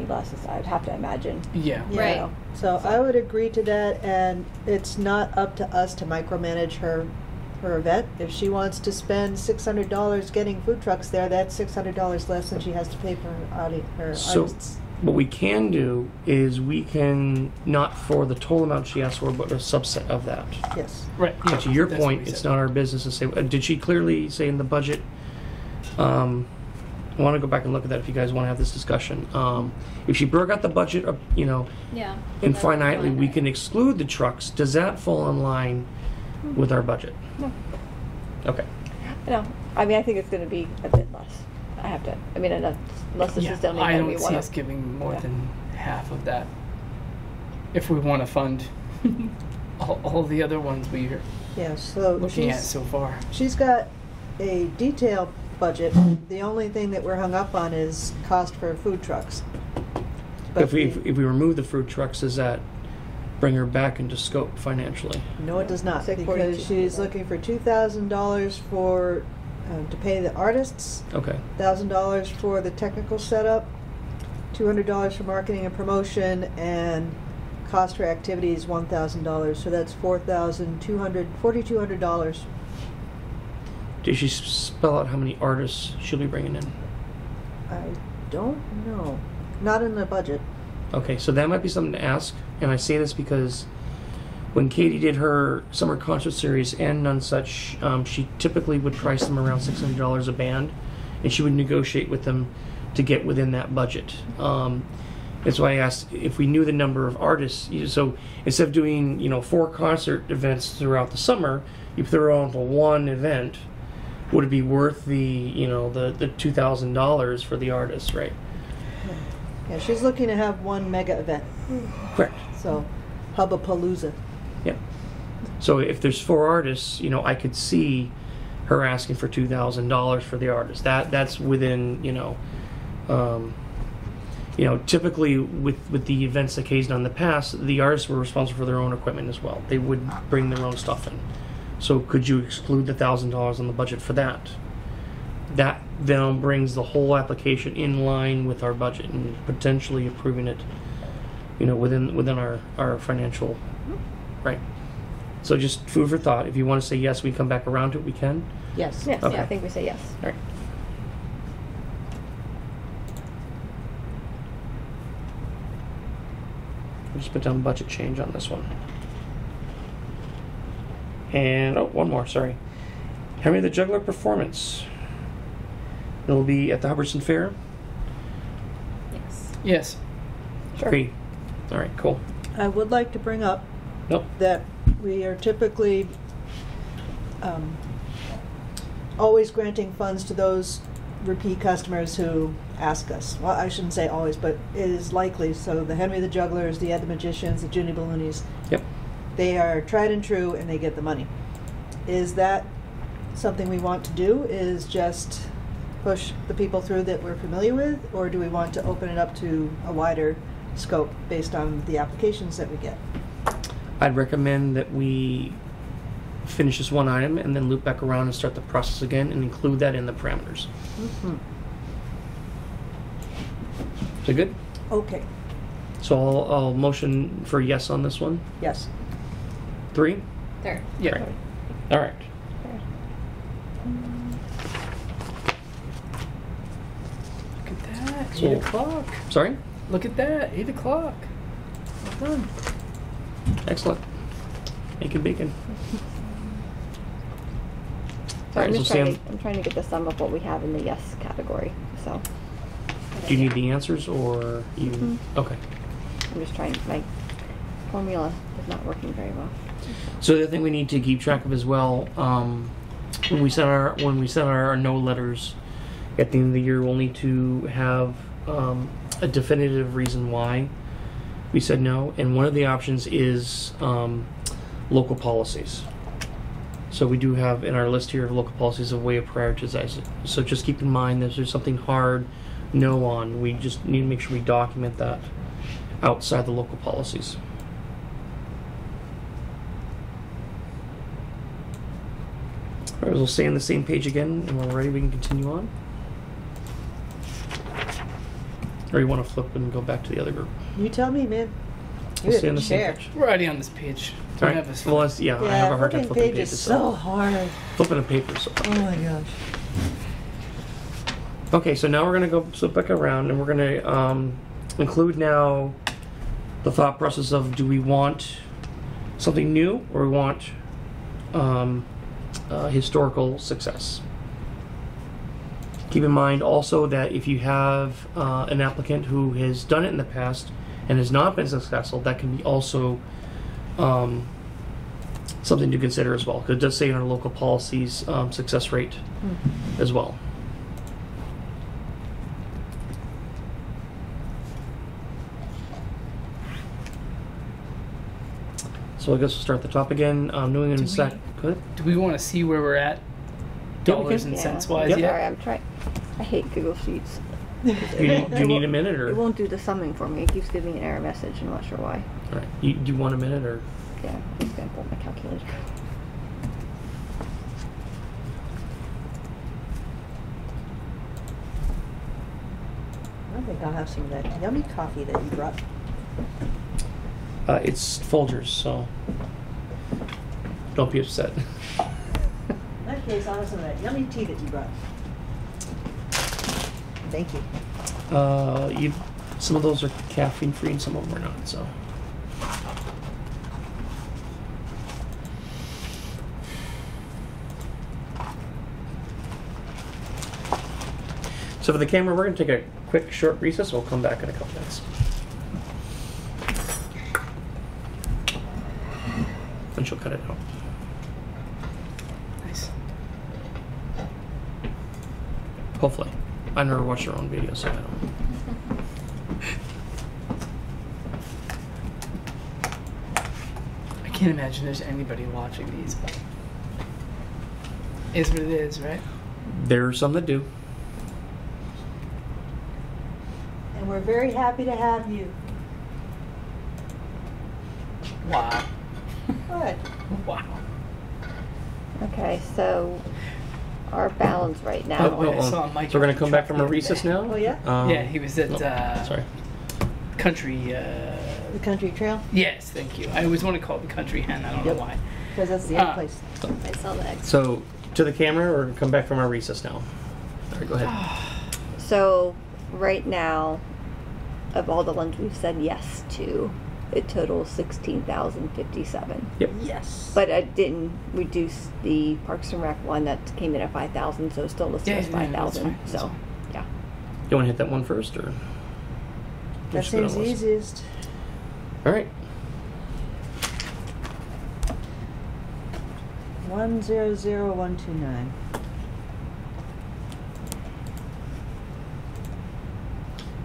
less. I'd have to imagine. Yeah. Yeah. Right. So I would agree to that, and it's not up to us to micromanage her event. If she wants to spend $600 getting food trucks there, that's $600 less than she has to pay for her So, artists. what we can do is we can, not for the total amount she asked for, but a subset of that. Yes. Right. But to your That's what point, we it's said. not our business to say, did she clearly say in the budget, I want to go back and look at that if you guys want to have this discussion. If she broke out the budget, Yeah. infinitely, we can exclude the trucks. Does that fall in line with our budget? No. Okay. No, I mean I think it's gonna be a bit less. I have to. I mean, unless this is only I gonna don't be see one. us giving more Yeah. than half of that. If we want to fund all the other ones we're Yeah, so looking at so far. she's got a detailed budget. The only thing that we're hung up on is cost for food trucks. But If we remove the food trucks, does that bring her back into scope financially? no, it does not, Say because 42. she's looking for $2,000 for to pay the artists, Okay. $1,000 for the technical setup, $200 for marketing and promotion, and cost for activities $1,000. So that's $4,200, $4,200 Did she spell out how many artists she'll be bringing in? I don't know. Not in the budget. Okay, so that might be something to ask. And I say this because when Katie did her summer concert series and None Such, she typically would price them around $600 a band, and she would negotiate with them to get within that budget. That's why I asked if we knew the number of artists. So instead of doing 4 concert events throughout the summer, you throw onto one event. Would it be worth the the $2,000 for the artists, right? Yeah, she's looking to have one mega event. Correct. So, Hubbapalooza. Yeah. So if there's 4 artists, I could see her asking for $2,000 for the artist. That's within typically with the events that Kay's done in the past, the artists were responsible for their own equipment as well. They would bring their own stuff in. So could you exclude the $1,000 on the budget for that? That then brings the whole application in line with our budget and potentially approving it, within our financial, right? So just food for thought. If you want to say yes, we come back around to it, we can. Yes. Yes, Okay. yeah, I think we say yes. All right. We'll just put down budget change on this one. And, one more, sorry. Henry the Juggler performance. It'll be at the Hubbardson Fair. Yes. Yes. Sure. Great. All right, cool. I would like to bring up Nope. that we are typically always granting funds to those repeat customers who ask us. Well, I shouldn't say always, but it is likely. So the Henry the Jugglers, the Ed the Magicians, the Junie Balloonies, Yep. they are tried and true and they get the money. Is that something we want to do, is just push the people through that we're familiar with, or do we want to open it up to a wider scope based on the applications that we get? I'd recommend that we finish this one item and then loop back around and start the process again and include that in the parameters. Mm-hmm. Is that good? Okay, So I'll motion for yes on this one. yes. 3? Third. Yeah. Right. All right. Look at that. So- 8 o'clock. Sorry? Look at that. 8 o'clock. Well done. Excellent. Making bacon. So Alright, I'm so just trying Sam- to, I'm trying to get the sum of what we have in the yes category. So Do you need the answers or you? Mhm. Okay. I'm just trying. My formula is not working very well. So the other thing we need to keep track of as well, when we send our no letters at the end of the year, we'll need to have a definitive reason why we said no, and one of the options is local policies. So we do have in our list here of local policies a way of prioritizing. So just keep in mind that if there's something hard no on, we just need to make sure we document that outside the local policies. All right, we'll stay on the same page again, and when we're ready, we can continue on. Or you want to flip and go back to the other group? You tell me, man. You We'll have stay on a the same chair. page. We're already on this page. All Don't right. have this. Well, I have a Yeah, hard time flipping flipping pages pages. so hard. Flipping a paper is so Oh hard. my gosh. Okay, so now we're gonna go flip back around, and we're gonna include now the thought process of: do we want something new, or we want historical success? Keep in mind also that if you have an applicant who has done it in the past and has not been successful, that can be also something to consider as well. Because it does say in our local policies success rate as well. So I guess we'll start at the top again. New England Do Sec. we- Go ahead. Do we want to see where we're at? Yeah, we Dollars can. and Yeah. cents wise Yep. yet? Sorry, I'm trying. I hate Google Sheets. Do you need a minute, or? It won't do the summing for me. It keeps giving me an error message. I'm not sure why. All right. Do you want a minute, or? Yeah, I'm just gonna pull up my calculator. I think I'll have some of that yummy coffee that you brought. It's Folgers, so don't be upset. Nice. case, I'll have some of that yummy tea that you brought. Thank you. Some of those are caffeine free and some of them are not. So. So for the camera, we're going to take a quick short recess. We'll come back in a couple minutes. And she'll cut it out. Nice. Hopefully. I never watched her own videos, so I don't. I can't imagine there's anybody watching these, but is what it is, right? There are some that do. And we're very happy to have you. Wow. Good. Wow. Okay, so our balance right now. Oh, I saw Mike So we're going to come back from a the other recess day. now? Oh, yeah? Yeah, he was at Sorry. Country. The country trail? Yes, thank you. I always want to call it the Country Hen. I don't know why. Because that's the other place. I saw the X. So, to the camera, or come back from our recess now? All right, go ahead. So right now, of all the ones we've said yes to, it totals 16,057. Yep. Yes. But I didn't reduce the Parks and Rec one that came in at 5,000, so it's still listed as Yeah, no, that's 5,000. fine, that's So, fine. yeah. You want to hit that one first, or? That Just go seems down the the list. easiest. All right. 100129.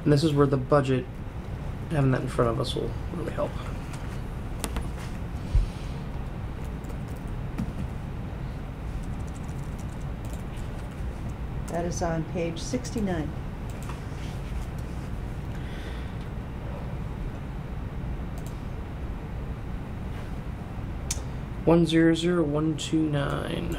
And this is where the budget, having that in front of us will really help. That is on page 69. One zero zero 129.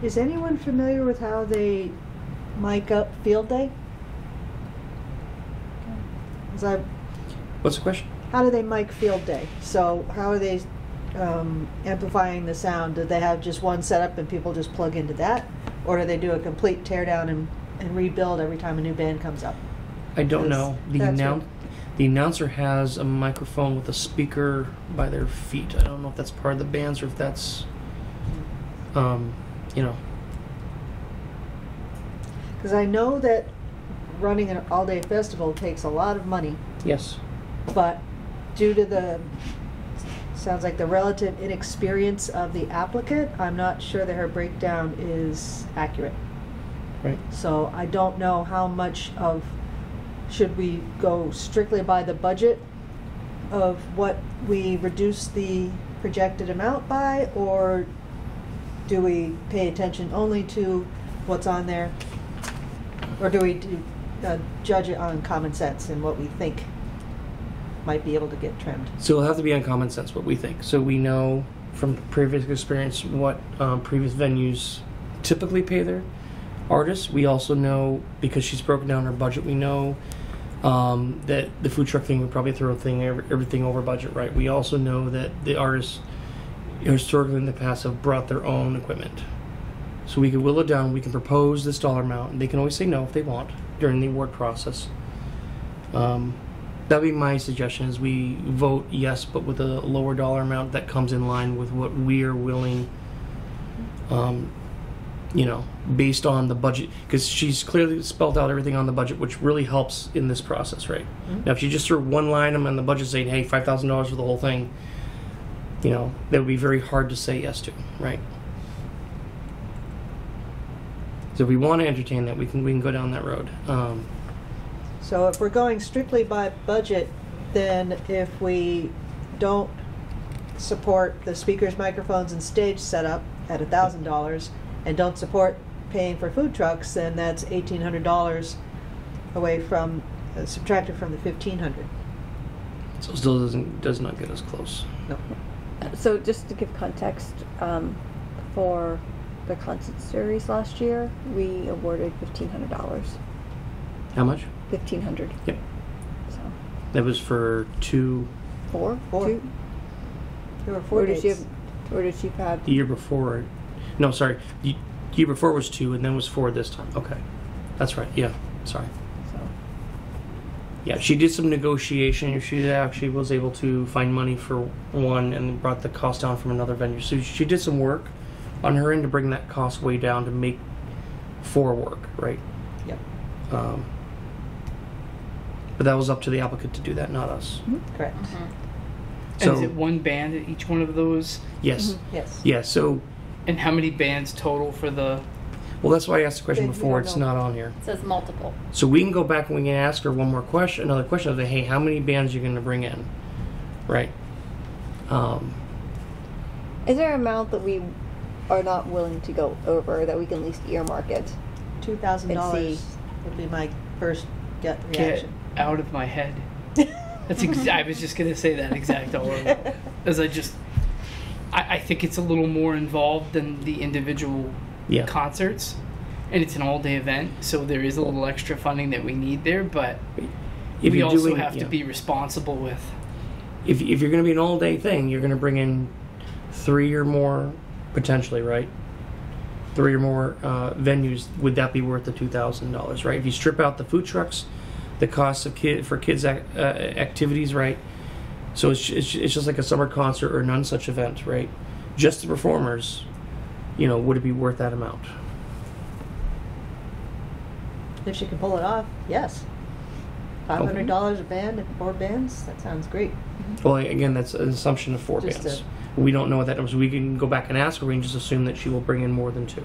Is anyone familiar with how they mic up field day? Is that, What's the question? how do they mic field day? So how are they amplifying the sound? Do they have just one setup and people just plug into that? Or do they do a complete tear down and rebuild every time a new band comes up? I don't know. That's what- The announcer has a microphone with a speaker by their feet. I don't know if that's part of the bands or if that's, you know. Because I know that running an all-day festival takes a lot of money, Yes. but due to the, sounds like the relative inexperience of the applicant, I'm not sure that her breakdown is accurate. Right. So I don't know how much of, should we go strictly by the budget of what we reduce the projected amount by, or do we pay attention only to what's on there? Or do we judge it on common sense and what we think might be able to get trimmed? So it'll have to be on common sense what we think. So we know from previous experience what previous venues typically pay their artists. We also know, because she's broken down her budget, we know that the food truck thing would probably throw everything over budget, right? We also know that the artists historically in the past have brought their own equipment. So we can whittle it down, we can propose this dollar amount, and they can always say no if they want during the award process. That'd be my suggestion, is we vote yes, but with a lower dollar amount that comes in line with what we are willing, you know, based on the budget, because she's clearly spelled out everything on the budget, which really helps in this process, right? Mm-hmm. Now, if you just threw one line on the budget saying, hey, $5,000 for the whole thing, you know, that would be very hard to say yes to, right? So if we want to entertain that, we can go down that road. So if we're going strictly by budget, then if we don't support the speakers, microphones, and stage setup at $1,000 and don't support paying for food trucks, then that's $1,800 away from, subtracted from the $1,500. So it still does not get us close. No. So just to give context, for the concert series last year, we awarded $1,500. How much? 1,500. Yep. So That was for 2 four. There were 4 Or did dates. she have? the year before. No, sorry. The year before was 2, and then was 4 this time. Okay, that's right. Yeah, sorry. So Yeah, she did some negotiation. She actually was able to find money for one and brought the cost down from another venue. So she did some work on her end to bring that cost way down to make 4 work, right? Yep. But that was up to the applicant to do that, not us. Correct. And is So- it one band at each one of those? Yes. Yes. Yeah, so, And how many bands total for the? well, that's why I asked the question We before. don't It's know. not on here. It says multiple. So we can go back and we can ask her one more question, another question of the, hey, how many bands are you going to bring in? Right? is there an amount that we are not willing to go over that we can at least earmark it? $2,000 And see. would be my first gut Get reaction. out of my head. That's I was just gonna say that exact dollar. As I think it's a little more involved than the individual Yeah. concerts, and it's an all-day event, so there is a little extra funding that we need there. But If we you're also doing, have to yeah. be responsible with. If you're going to be an all-day thing, you're going to bring in 3 or more, potentially, right? 3 or more venues. Would that be worth the $2,000, right? If you strip out the food trucks, the cost of kids activities, right? So it's just like a summer concert or none such event, right? Just the performers, would it be worth that amount? If she can pull it off, yes. $500 a band and 4 bands, that sounds great. Well, again, that's an assumption of 4 Just bands. We don't know what that is. We can go back and ask, or we can just assume that she will bring in more than 2.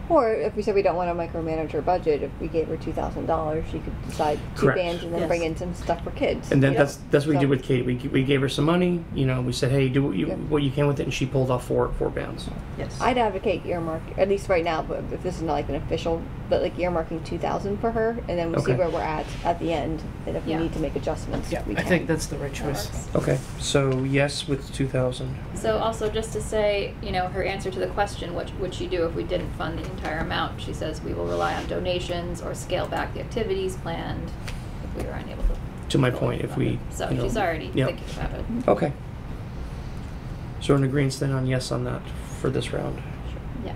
Or if we said we don't want to micromanage her budget, if we gave her $2,000, she could decide 2 Correct. bands and then Yes. bring in some stuff for kids. And then Yeah. that's what we So- did with Kate. We gave her some money. We said, hey, do Yeah. what you can with it, and she pulled off four bands. Yes. I'd advocate earmark, at least right now, but if this is not like an official, but like earmarking 2,000 for her, and then we'll see Okay. where we're at the end, and if Yeah. we need to make adjustments, Yeah, we I can. think that's the right That choice. works. Okay, so yes with 2,000. So also just to say, her answer to the question, what would she do if we didn't fund the entire amount? She says we will rely on donations or scale back the activities planned if we are unable to. To my fully point, if fund we, it. So she's already Yep. thinking about it. Okay. So we're in agreement then on yes on that for this round. Yes.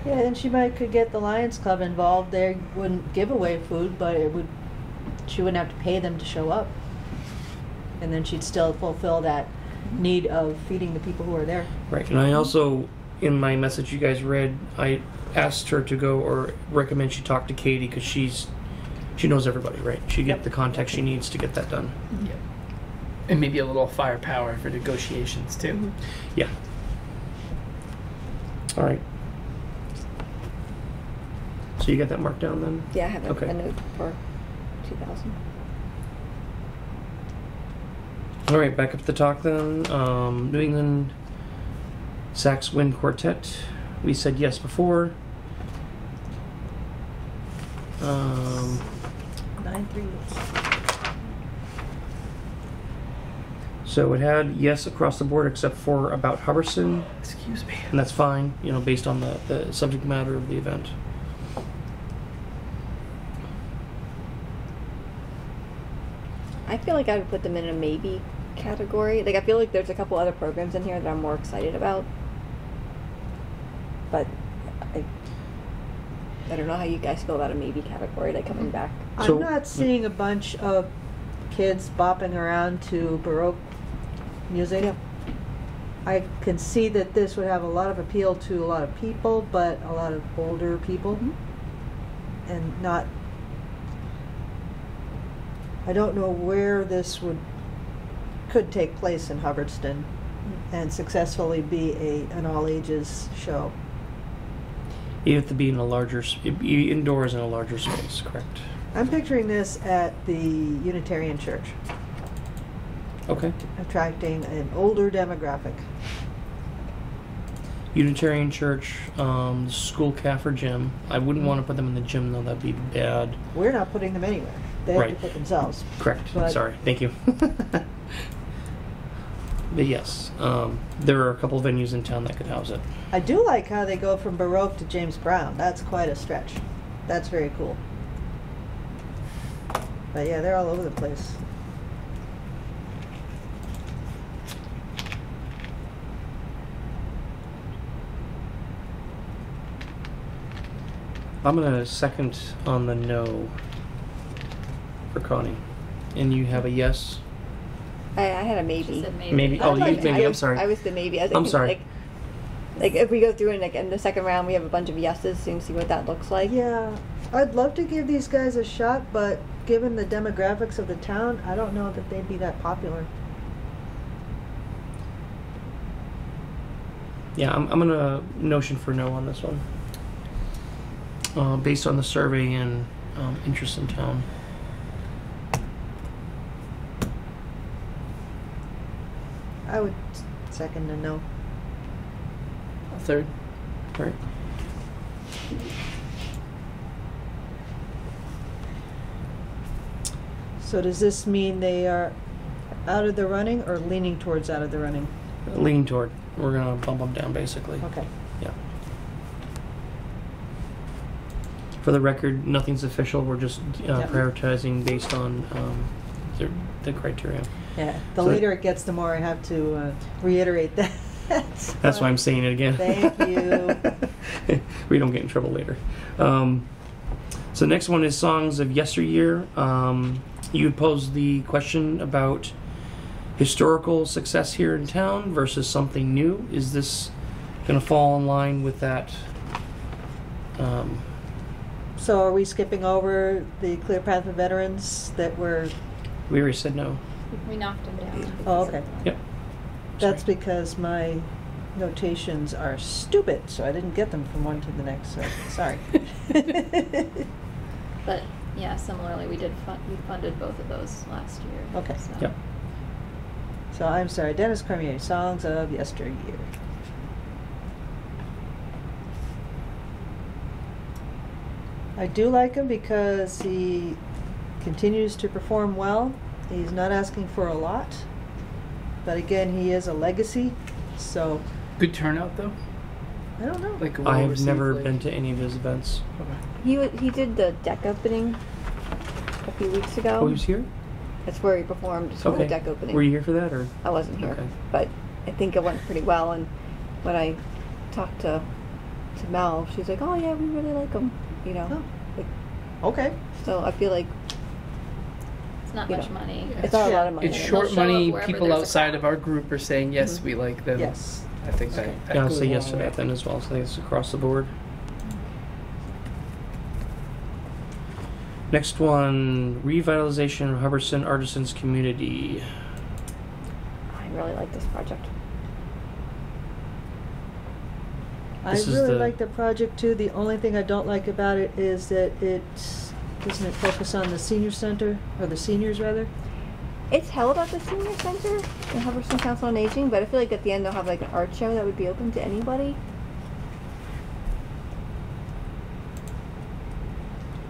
Yeah, and she could get the Lions Club involved. They wouldn't give away food, but she wouldn't have to pay them to show up. And then she'd still fulfill that need of feeding the people who are there. Right, and I also, in my message you guys read, I asked her to go or recommend she talk to Katie because she knows everybody, right? She get Yep. the context she needs to get that done. Yeah. And maybe a little firepower for negotiations too. Yeah. All right. So you got that marked down then? Yeah, I have Okay. a note for 2,000. All right, back up to the talk then. New England Sax Wind Quartet. We said yes before. 9-3. So it had yes across the board except for about Hubbardston, Excuse me. and that's fine, based on the subject matter of the event. I feel like I would put them in a maybe category. Like, I feel like there's a couple other programs in here that I'm more excited about. But I don't know how you guys feel about a maybe category, like coming back. So- I'm not seeing a bunch of kids bopping around to Baroque music. Yeah. I can see that this would have a lot of appeal to a lot of people, but a lot of older people. And not... I don't know where this could take place in Hubbardston and successfully be an all-ages show. You have to be in a larger, indoors in a larger space, correct? I'm picturing this at the Unitarian Church, Okay. attracting an older demographic. Unitarian Church, school calf or gym. I wouldn't want to put them in the gym though, that'd be bad. We're not putting them anywhere. They have to Right. put themselves. Correct, But- sorry, thank you. But yes, there are a couple venues in town that could house it. I do like how they go from Baroque to James Brown. That's quite a stretch. That's very cool. But yeah, they're all over the place. I'm gonna second on the no for Connie. And you have a yes? I had a maybe. She said maybe. Maybe. I'd Oh, like you to- maybe. I I'm was, sorry. I was the maybe. I was I'm thinking, sorry. Like if we go through and like in the second round we have a bunch of yeses and see what that looks like. Yeah, I'd love to give these guys a shot, but given the demographics of the town, I don't know that they'd be that popular. Yeah, I'm gonna notion for no on this one. Based on the survey and interest in town. I would second a no. A third. All right. So does this mean they are out of the running or leaning towards out of the running? Lean toward. We're gonna bump them down basically. Okay. Yeah. For the record, nothing's official. We're just Yeah. prioritizing based on the criteria. Yeah, the So- later it gets, the more I have to reiterate that. That's why I'm saying it again. Thank you. We don't get in trouble later. So next one is songs of yesteryear. You posed the question about historical success here in town versus something new. Is this going to fall in line with that? So are we skipping over the Clear Path of Veterans that were, We already said no. We knocked him down. Oh, okay. Yep. that's Sorry. because my notations are stupid, so I didn't get them from one to the next, so sorry. But yeah, similarly, we funded both of those last year. Okay. So. Yep. So I'm sorry, Dennis Cormier, Songs of Yesteryear. I do like him because he continues to perform well. He's not asking for a lot, but again, he is a legacy, so Good turnout though. I don't know. Like a I've well-received, never like- been to any of his events. Okay. He did the deck opening a few weeks ago. Oh, he was here? That's where he performed. It's for the Okay. deck opening. Were you here for that, or? I wasn't here, Okay. but I think it went pretty well. And when I talked to Mel, she's like, "Oh yeah, we really like him," you know. Oh. Like, Okay. so I feel like It's not You much know, money. it's not a lot of money. It's And short they'll show up money. wherever People there's a outside crowd. of our group are saying yes, Mhm. we like them. Yes. I think that. Okay. that Yeah, I'll goes say a yes long to way. that then as well. So I think it's across the board. Next one, revitalization of Hubbardston Artisans Community. I really like this project. I This is really the- like the project too. The only thing I don't like about it is that doesn't it focus on the senior center, or the seniors rather? It's held at the senior center in Hubbardston Council on Aging, but I feel like at the end they'll have like an art show that would be open to anybody.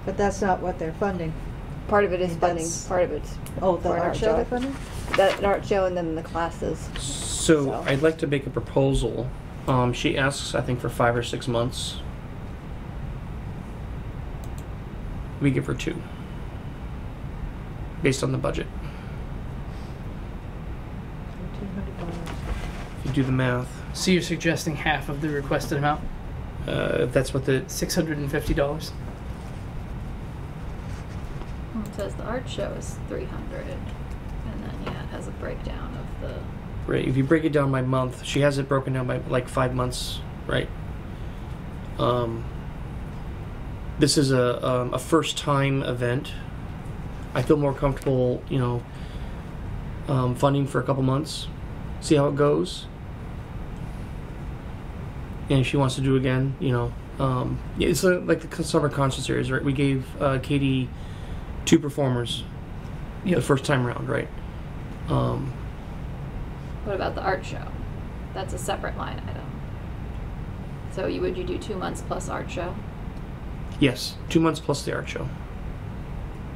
But that's not what they're funding. Part of it is funding. That's- Part of it's Oh, the for an art show they're funding? An art show and then the classes. So So- I'd like to make a proposal. She asks, I think, for 5 or 6 months. We give her 2. Based on the budget. $1,300. If you do the math, So you're suggesting half of the requested amount, if that's what the $650. Well, it says the art show is 300, and then yeah, it has a breakdown of the. right, if you break it down by month, she has it broken down by like 5 months, right? This is a first time event. I feel more comfortable, funding for a couple months, see how it goes. And if she wants to do it again, it's like the summer concert series, right? We gave Katie 2 performers Yep. the first time around, right? What about the art show? That's a separate line item. So would you do 2 months plus art show? Yes, 2 months plus the art show.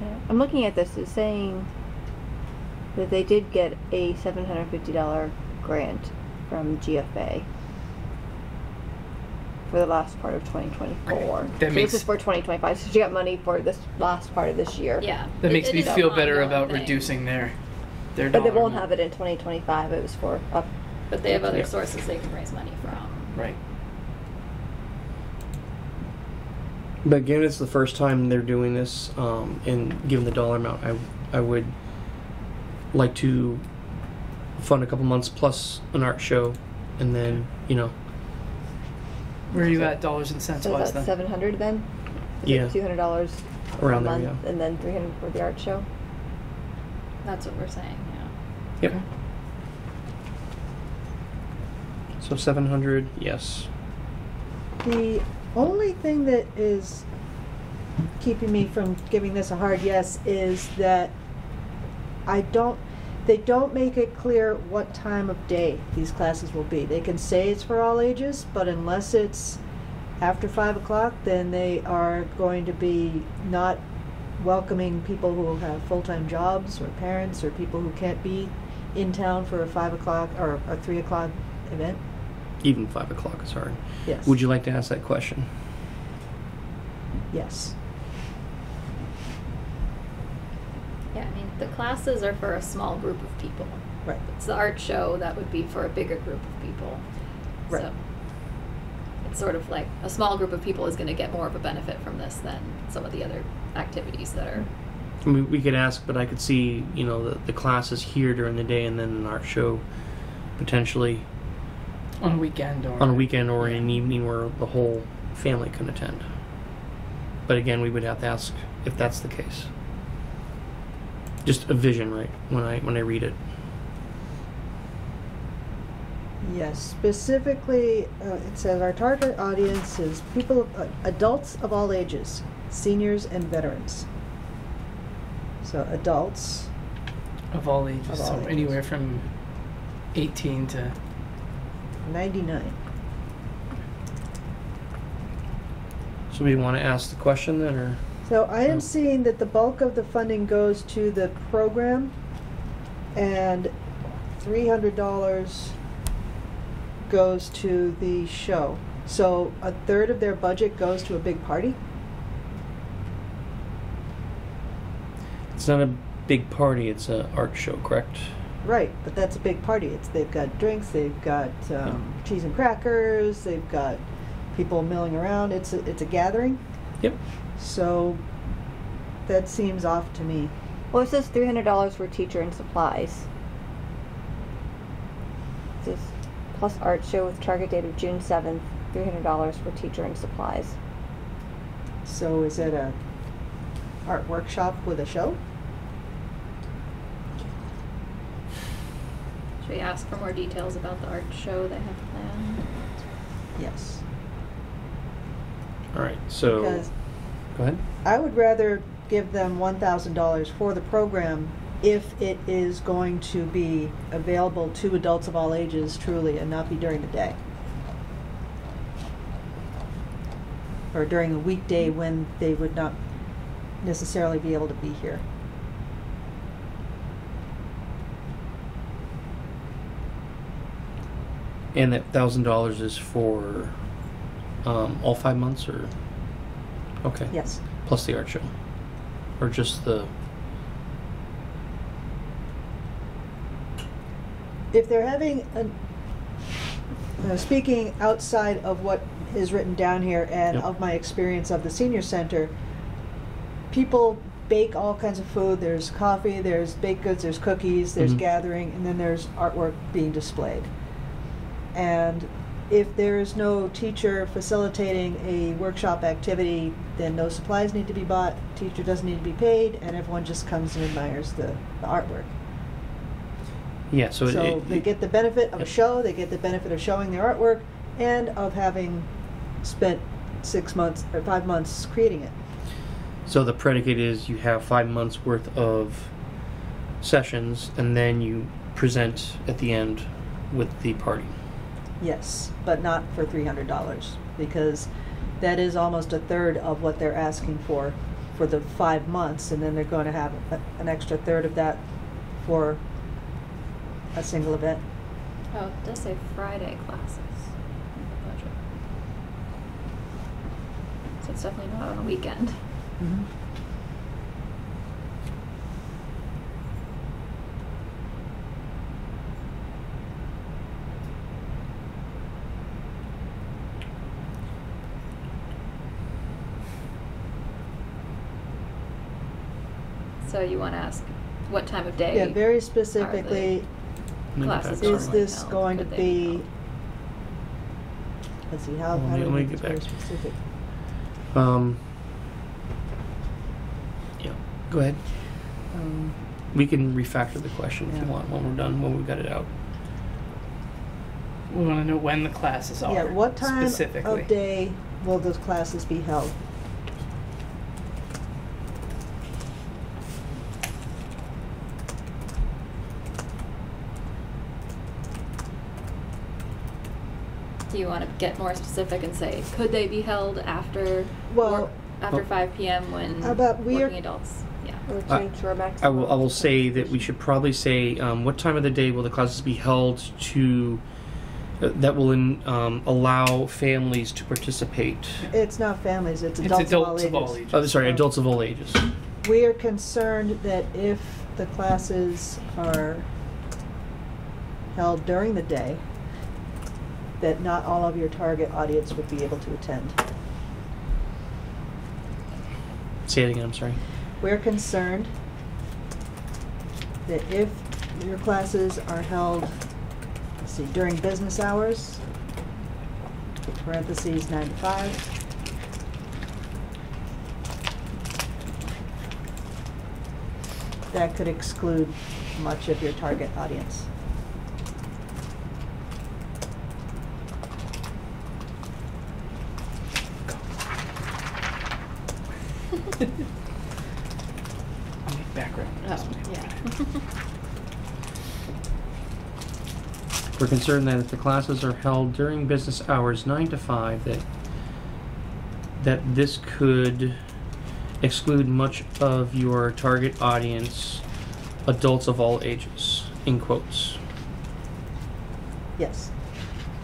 Yeah. I'm looking at this. It's saying that they did get a $750 grant from GFA for the last part of 2024. That So makes- this is for 2025. So she got money for this last part of this year. Yeah. That makes me is an feel better ongoing about thing. reducing their But dollar they won't amount. have it in 2025. It was for up. But they have other Yeah. sources they can raise money from. Right. But given it's the first time they're doing this, and given the dollar amount, I would like to fund a couple months plus an art show, and then Where are you at dollars and cents So wise is that then? 700 then? Is Yeah. it $200 around a there, month, yeah. and then 300 for the art show? That's what we're saying, yeah. Yep. Okay. So 700, yes. The only thing that is keeping me from giving this a hard yes is that they don't make it clear what time of day these classes will be. They can say it's for all ages, but unless it's after 5 o'clock, then they are going to be not welcoming people who have full-time jobs or parents or people who can't be in town for a 5 o'clock or a 3 o'clock event. Even 5 o'clock is hard. Yes. Would you like to ask that question? Yes. Yeah, I mean, the classes are for a small group of people. Right. It's the art show that would be for a bigger group of people. Right. So it's sort of like a small group of people is going to get more of a benefit from this than some of the other activities that are. I mean, we could ask, but I could see, the classes here during the day and then an art show potentially On a weekend or on a weekend or in an evening where the whole family can attend. But again, we would have to ask if that's the case. Just a vision, right? When I read it. Yes, specifically, it says our target audience is people, adults of all ages, seniors and veterans. So adults, of all ages. Of all So ages. anywhere from 18 to 99. So we want to ask the question then, or So I am Oh. seeing that the bulk of the funding goes to the program and $300 goes to the show. So a third of their budget goes to a big party? it's not a big party; it's an art show, correct? Right, but that's a big party. They've got drinks, they've got cheese and crackers, they've got people milling around. It's a gathering. Yep. So that seems off to me. Well, it says $300 for teacher and supplies. It says plus art show with target date of June 7th, $300 for teacher and supplies. So is it a art workshop with a show? Should we ask for more details about the art show they have planned? Yes. All right. So Because go ahead. I would rather give them $1,000 for the program if it is going to be available to adults of all ages truly and not be during the day. Or during a weekday when they would not necessarily be able to be here. And that $1,000 is for all 5 months, or okay, Yes. plus the art show, or just the If they're having speaking outside of what is written down here and Yep. of my experience of the senior center, people bake all kinds of food. There's coffee, there's baked goods, there's cookies, there's Mhm. gathering, and then there's artwork being displayed. And if there is no teacher facilitating a workshop activity, then no supplies need to be bought, teacher doesn't need to be paid, and everyone just comes and admires the artwork. yeah. So, So they get the benefit of a Yep. show, they get the benefit of showing their artwork, and of having spent 6 months or 5 months creating it. So the predicate is you have 5 months worth of sessions, and then you present at the end with the party. Yes, but not for $300, because that is almost a third of what they're asking for the 5 months, and then they're going to have an extra third of that for a single event. Oh, it does say Friday classes in the budget. So it's definitely not on a weekend. Mhm. So you want to ask what time of day? Yeah, very specifically, Classes Sorry. is this held? going to Could they be, held? let's see, how Let me- do let we me make this get very back. specific? Yeah, go ahead. Um, We can refactor the question if you Yeah. want when we're done, when we've got it out. We want to know when the classes are. Yeah, what time specifically. of day will those classes be held? Do you want to get more specific and say, could they be held after Well, after 5 p.m. when How about we are- working adults? Yeah. Or Uh, change to a maximum. I will say that we should probably say what time of the day will the classes be held to that will allow families to participate. it's not families, it's It's adults adults of all ages. Oh, sorry, adults of all ages. We are concerned that if the classes are held during the day, that not all of your target audience would be able to attend. Say it again. I'm sorry. We're concerned that if your classes are held, let's see, during business hours, parentheses 9 to 5, that could exclude much of your target audience. I'll make background. Oh, yeah. We're concerned that if the classes are held during business hours 9 to 5, that this could exclude much of your target audience, adults of all ages, in quotes. Yes.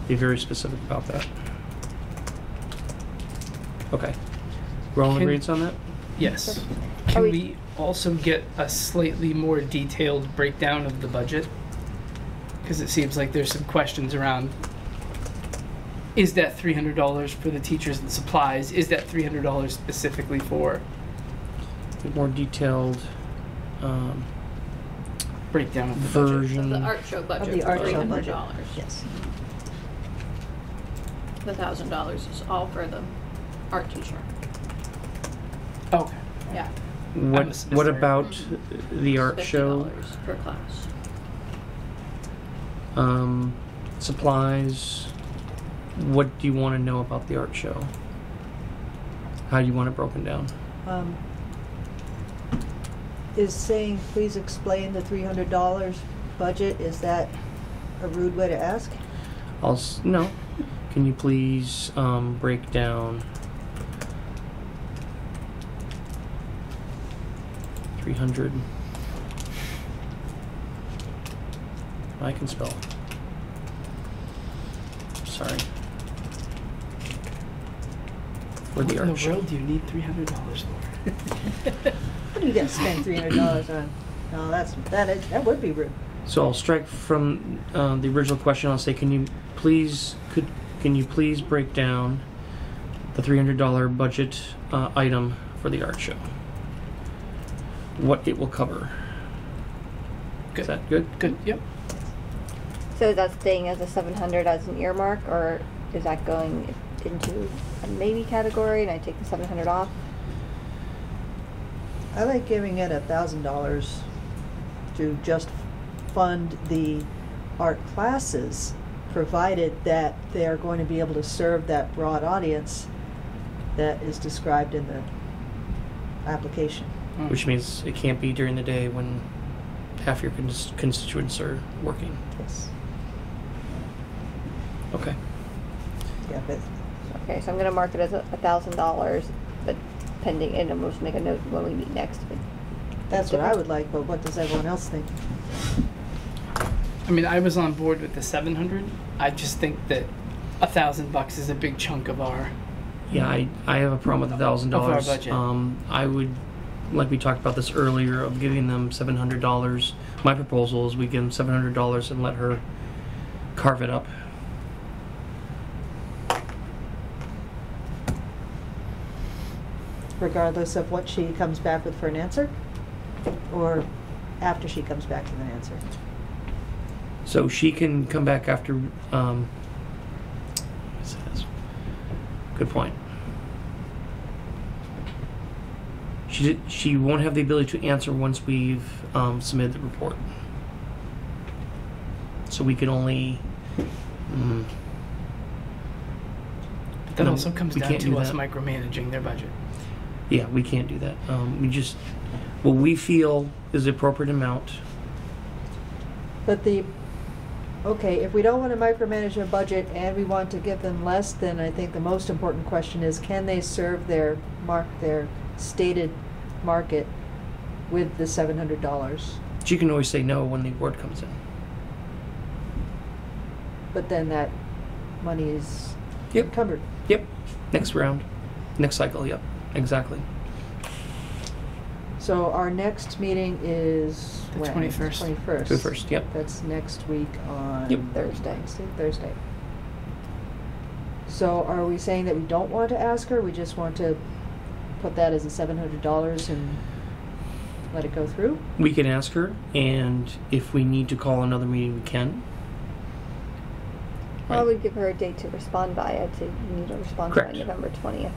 Be very specific about that. Okay. We're all in Can- agreement on that? Yes. Are Can we- we also get a slightly more detailed breakdown of the budget? Because it seems like there's some questions around, is that $300 for the teachers and supplies? Is that $300 specifically for A more detailed breakdown of the budget? version. The art show budget Of the for art show $300. budget. Yes. The $1,000 is all for the art teacher. Okay. Yeah. What Mr. about the art show? $50 per class. Supplies. What do you want to know about the art show? How do you want it broken down? Is saying, please explain the $300 budget, is that a rude way to ask? No. Can you please break down 300? I can spell. Sorry. For What the in art the show. world do you need $300 for? What are you gonna spend $300 on? No, that would be rude. So I'll strike from the original question. I'll say, can you please break down the $300 budget item for the art show? What it will cover. Good. Is that good? Good. Yep. So is that staying as a 700 as an earmark, or is that going into a maybe category and I take the 700 off? I like giving it $1,000 to just fund the art classes, provided that they are going to be able to serve that broad audience that is described in the application. Which means it can't be during the day when half your constituents are working. Yes. Okay. Yeah, but Okay, so I'm going to mark it as $1,000, but pending, and I'm going to make a note when we meet next. But that's what I would like, but what does everyone else think? I mean, I was on board with the 700. I just think that $1,000 is a big chunk of our. Yeah, I have a problem with $1,000. Of our budget. I would, like we talked about this earlier, of giving them $700. My proposal is we give them $700 and let her carve it up. Regardless of what she comes back with for an answer? Or after she comes back with an answer? So she can come back after. Good point. She won't have the ability to answer once we've submitted the report. So we can only. But that No, also comes we down can't to do us that. micromanaging their budget. Yeah, we can't do that. We just what we feel is the appropriate amount. But okay, if we don't want to micromanage their budget and we want to give them less, then I think the most important question is, can they serve their stated market with the $700? She can always say no when the award comes in. But then that money is Yep. encumbered. Yep. Next round. Next cycle. Yep. Exactly. So our next meeting is The when? 21st. 21st. To the first. Yep. That's next week on Yep. Thursday. Thursday. So are we saying that we don't want to ask her? We just want to put that as a $700 and let it go through? We can ask her, and if we need to call another meeting, we can. I Right. would give her a date to respond by. I'd say you need to respond Correct. by November 20th.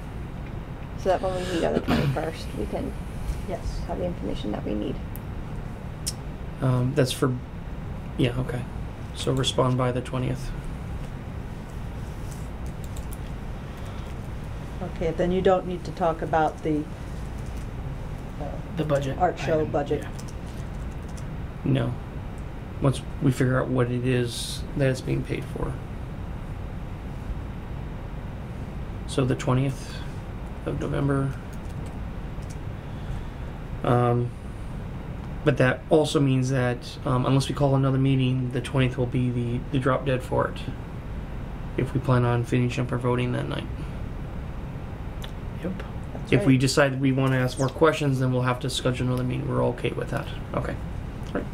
So that when we meet on the 21st, we can Yes. have the information that we need. That's for. Yeah. Okay. So respond by the 20th. Okay, then you don't need to talk about the The budget. art show item, budget. yeah. No. Once we figure out what it is that it's being paid for. So the 20th of November. But that also means that unless we call another meeting, the 20th will be the drop dead for it. If we plan on finishing up our voting that night. Yep. That's If right. we decide we want to ask more questions, then we'll have to schedule another meeting. We're okay with that. Okay. All right.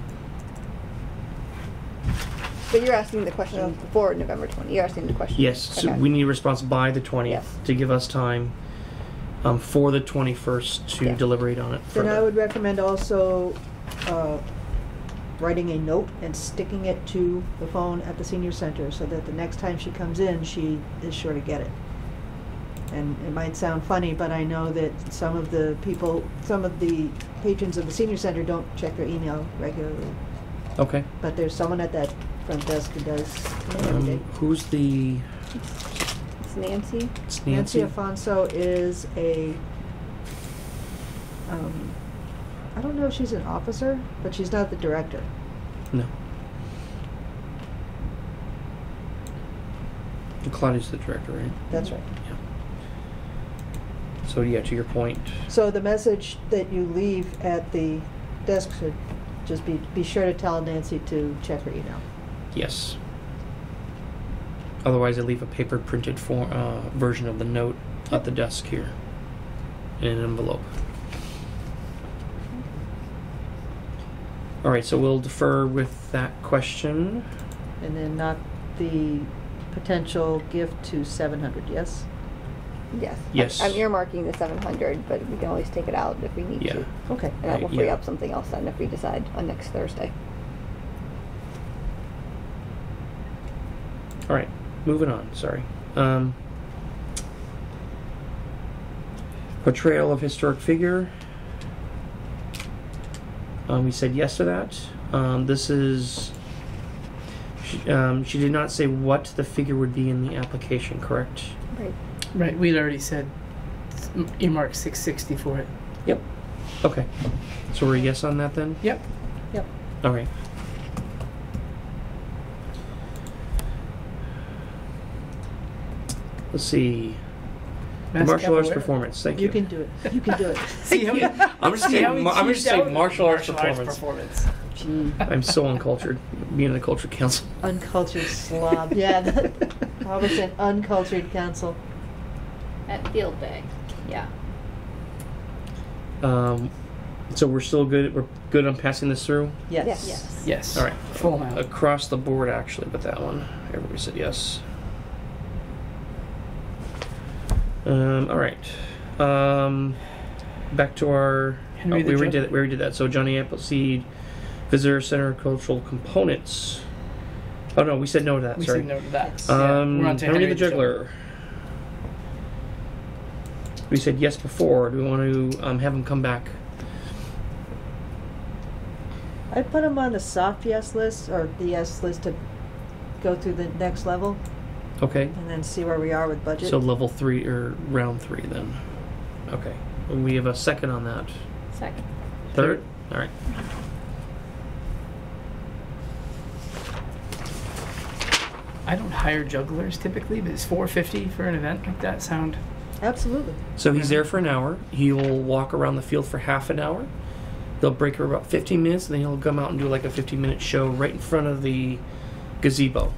But you're asking the question before November 20th. You're asking the question. Yes, so Okay. we need a response by the 20th Yes. to give us time for the 21st to Yeah. deliberate on it Then further. I would recommend also writing a note and sticking it to the phone at the senior center so that the next time she comes in, she is sure to get it. And it might sound funny, but I know that some of the patrons of the senior center don't check their email regularly. Okay. But there's someone at that front desk who does every day. Who's the... It's Nancy. It's Nancy Nancy? Afonso is I don't know if she's an officer, but she's not the director. No. Claudia's the director, right? That's right. Yeah. So yeah, to your point, So the message that you leave at the desk should just be sure to tell Nancy to check her email. yes. Otherwise, I leave a paper printed version of the note at the desk here in an envelope. All right, so we'll defer with that question. And then not the potential gift to 700, yes? Yes. Yes. I'm earmarking the 700, but we can always take it out if we need Yeah. to. Okay. And that will free Yeah. up something else then if we decide on next Thursday. All right, moving on. Sorry. Portrayal of historic figure. We said yes to that. This is. She did not say what the figure would be in the application, correct? Right. Right. We'd already said earmark 660 for it. Yep. Okay. So we're a yes on that then? Yep. Yep. All right. Let's see. Mass Martial arts capoeira. performance. Thank you. You can do it. You can do it. See how he, I'm just see saying. how he I'm just cheaped saying out? martial arts performance. performance. I'm so uncultured, being in the culture council. Uncultured slob. Yeah, Robertson, uncultured council. At field day. Yeah. So we're still good. We're good on passing this through. Yes. Yes. Yes. All right. Full amount. Across the board, actually, but that one, everybody said yes. All right. Back to our. Henry the we already Juggler. did. We already did that. So Johnny Appleseed, Visitor Center cultural components. Oh no, we said no to that. We sorry. said no to that. Yes. We're on to Henry the Juggler. We said yes before. Do we want to have him come back? I'd put him on the soft yes list, or the yes list, to go through the next level Okay. and then see where we are with budget. So level 3 or round 3 then. Okay. And we have a second on that. Second. Third? All right. I don't hire jugglers typically, but it's $450 for an event like that sound. Absolutely. So he's there for an hour. He'll walk around the field for half an hour. They'll break for about 15 minutes, and then he'll come out and do like a 15-minute show right in front of the gazebo.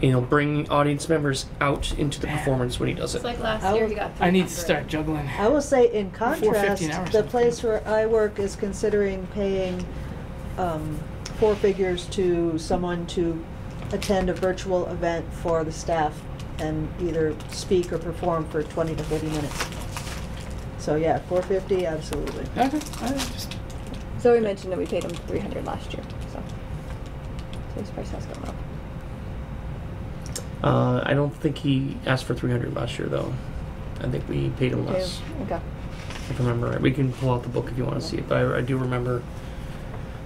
And he'll bring audience members out into the performance when he does it. It's like last I year will- he got. I need to 300. start juggling. I will say, in 450 contrast, an hour the sounds place good. where I work is considering paying 4 figures to someone to attend a virtual event for the staff and either speak or perform for 20 to 30 minutes. So yeah, 450, absolutely. Okay. I just Zoe mentioned that we paid him $300 last year, so his price has gone up. I don't think he asked for 300 last year, though. I think we paid him less, Okay. if I remember right. We can pull out the book if you want to see it, but I do remember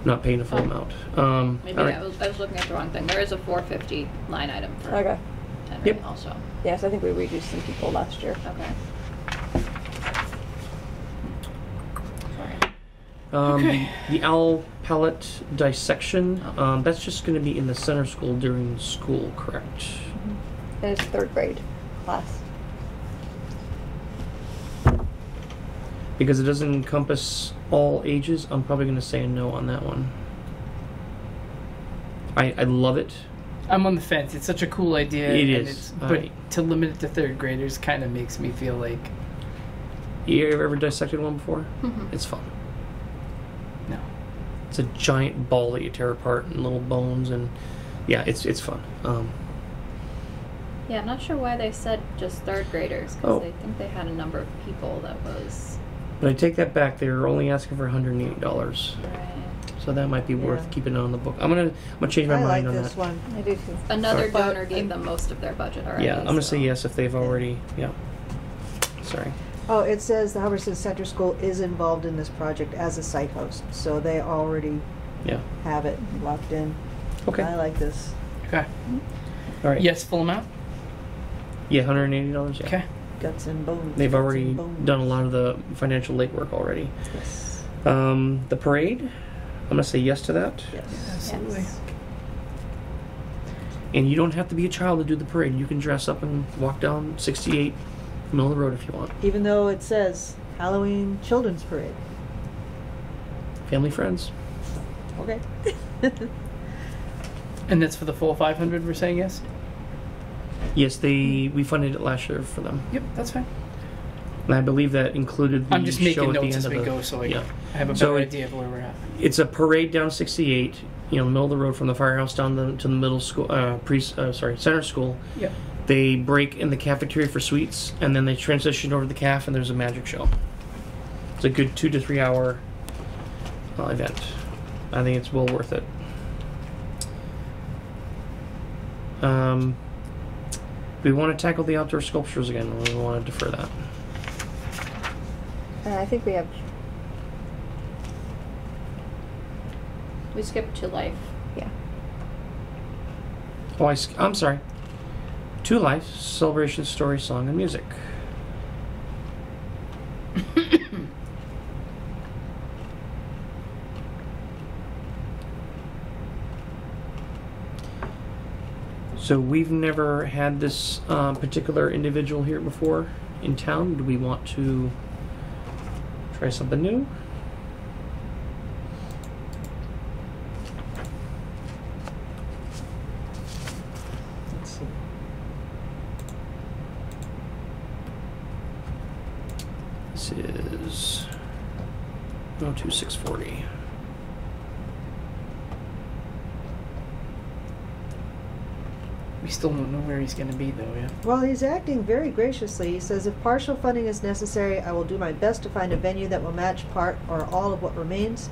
not paying the full amount. Maybe all right. I was looking at the wrong thing. There is a 450 line item for Okay. Henry Yep. also. Yes, I think we reduced some people last year. Okay. Sorry. Okay. The owl pellet dissection, that's just going to be in the center school during school, correct? And it's 3rd grade class. Because it doesn't encompass all ages, I'm probably going to say a no on that one. I love it. I'm on the fence. It's such a cool idea. It and is. But to limit it to 3rd graders kind of makes me feel like You ever dissected one before? Mhm. It's fun. no. It's a giant ball that you tear apart and little bones, and yeah, it's fun. Yeah, I'm not sure why they said just 3rd graders because Oh. I think they had a number of people that was But I take that back. They were only asking for $180, right. so that might be worth Yeah. keeping on the book. I'm gonna change my I like mind on this that. one. I do too. Another But donor gave them most of their budget already. Yeah, I'm gonna say so- yes if they've already. Yeah. Sorry. Oh, it says the Hubbardson Center School is involved in this project as a site host, so they already Yeah. have it locked in. Okay. I like this. Okay. All right. Yes, full amount. Yeah, $180. Yeah. Okay. Guts and bones. They've guts already and bones. done a lot of the financial legwork already. Yes. The parade, I'm gonna say yes to that. Yes. Absolutely. Yes. And you don't have to be a child to do the parade. You can dress up and walk down 68 middle of the road if you want. Even though it says Halloween Children's Parade. Family, friends. Okay. And that's for the full 500. We're saying yes. Yes, we funded it last year for them, Yep, that's fine. and I believe that included the I'm just show making at the notes end as of we the, go, so yeah. I have a So better it- idea of where we're at. It's a parade down 68, in the middle of the road from the firehouse down to the middle school, center school. Yep. They break in the cafeteria for sweets, and then they transition over to the caf, and there's a magic show. It's a good 2 to 3 hour event. I think it's well worth it. We want to tackle the outdoor sculptures again, or we want to defer that. I think we have. We skipped to life. Yeah. Oh, I'm sorry. To Life, Celebration, Story, Song, and Music. So we've never had this particular individual here before in town. Do we want to try something new? This is 102,640. We still don't know where he's gonna be though, yeah. Well, he's acting very graciously. He says, if partial funding is necessary, I will do my best to find a venue that will match part or all of what remains.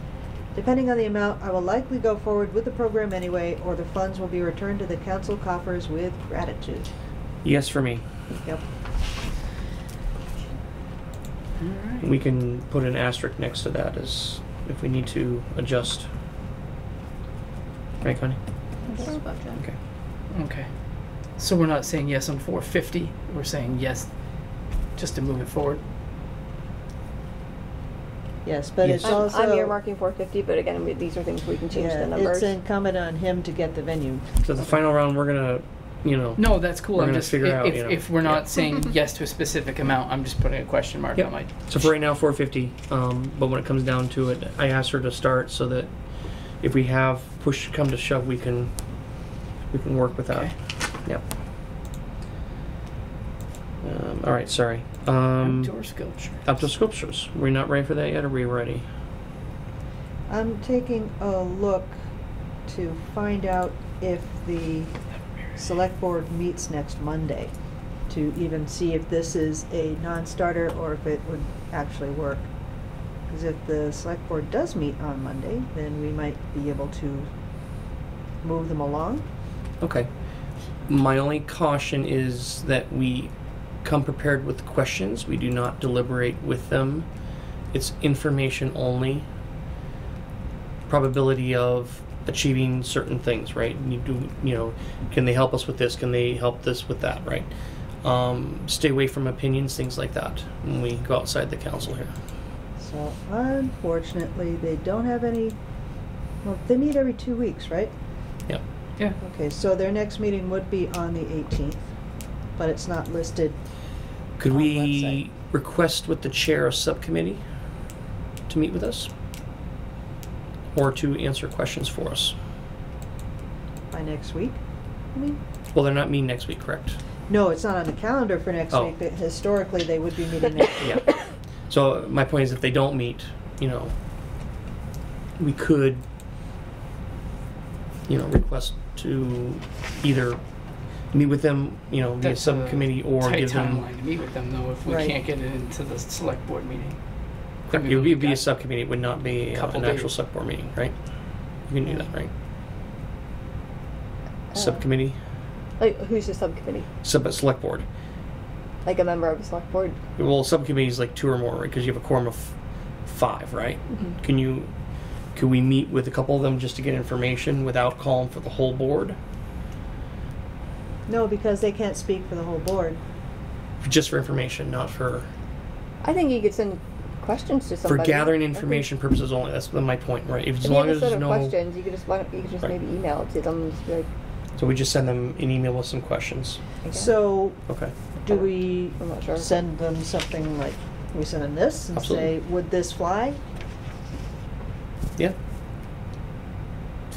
Depending on the amount, I will likely go forward with the program anyway, or the funds will be returned to the council coffers with gratitude. Yes for me. Yep. Alright. We can put an asterisk next to that as if we need to adjust. Right, Connie? Okay. Okay. So we're not saying yes on 450, we're saying yes just to move it forward. Yes, but Yes. it's also... I'm earmarking 450, but again, these are things we can change the numbers. It's incumbent on him to get the venue. So the final round, we're gonna, No, that's cool. We're I'm gonna just figure out, if we're not yeah. saying yes to a specific amount, I'm just putting a question mark Yep. on my. So for right now, 450. But when it comes down to it, I asked her to start so that if we have push come to shove, we can work with that. Okay. Yep. All right. Sorry. Outdoor sculpture. Outdoor sculptures. We're not ready for that yet. Or are we ready? I'm taking a look to find out if the select board meets next Monday, to even see if this is a non-starter or if it would actually work. Because if the select board does meet on Monday, then we might be able to move them along. Okay. My only caution is that we come prepared with questions. We do not deliberate with them. It's information only. Probability of achieving certain things, right? Can they help us with this? Can they help this with that, right? Stay away from opinions, things like that, when we go outside the council here. So unfortunately, they don't have any, well, they meet every 2 weeks, right? Yep. Yeah. Okay, so their next meeting would be on the 18th, but it's not listed. Could On the we website. request with the chair of subcommittee to meet with us? Or to answer questions for us? By next week, I mean? Well, they're not meeting next week, correct? No, it's not on the calendar for next Oh. week, but historically, they would be meeting next week. Yeah. So my point is, if they don't meet, we could, request to either meet with them, via That's subcommittee, or tight give them. timeline to meet with them though if we Right. can't get it into the select board meeting. Correct. Then It would we've be a got- subcommittee. It would not be Couple an actual days. select board meeting, right? You can do that, right? Uh, Subcommittee, Like, who's the subcommittee? select board. Like a member of the select board? Well, subcommittee is like 2 or more, right? Because you have a quorum of 5, right? Mhm. Could we meet with a couple of them just to get information without calling for the whole board? No, because they can't speak for the whole board. Just for information, not for I think you could send questions to somebody. gathering I think information purposes only. That's my point, right? As If you long have a as set there's of no, questions, you could just Right. maybe email it to them and just be like, so we just send them an email with some questions. okay. So, Okay. do we I'm not sure. send them something like, we send them this and Absolutely. say, would this fly? Yeah.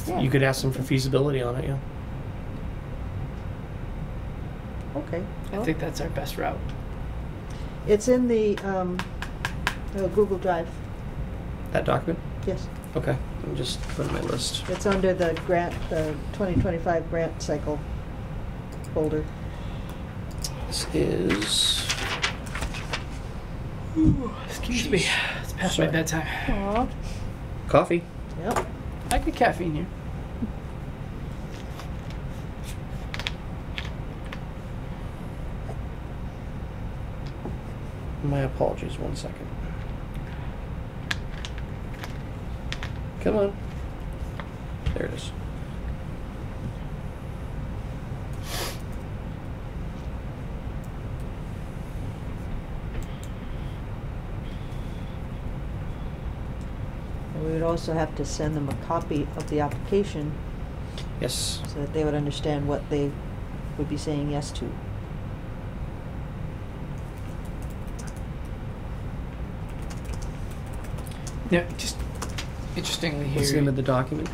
Yeah. You could ask them for feasibility on it. Yeah. Okay. I think that's our best route. It's in the Google Drive. That document. Yes. Okay. Let me just put it in my list. It's under the grant, the 2025 grant cycle folder. This is. Excuse me. It's past my Sorry. bedtime. Aw. Coffee. Yep. I get caffeine here. My apologies. 1 second. Come on. There it is. And we would also have to send them a copy of the application Yes. so that they would understand what they would be saying yes to. Yeah, just interestingly here. What's the name of the document?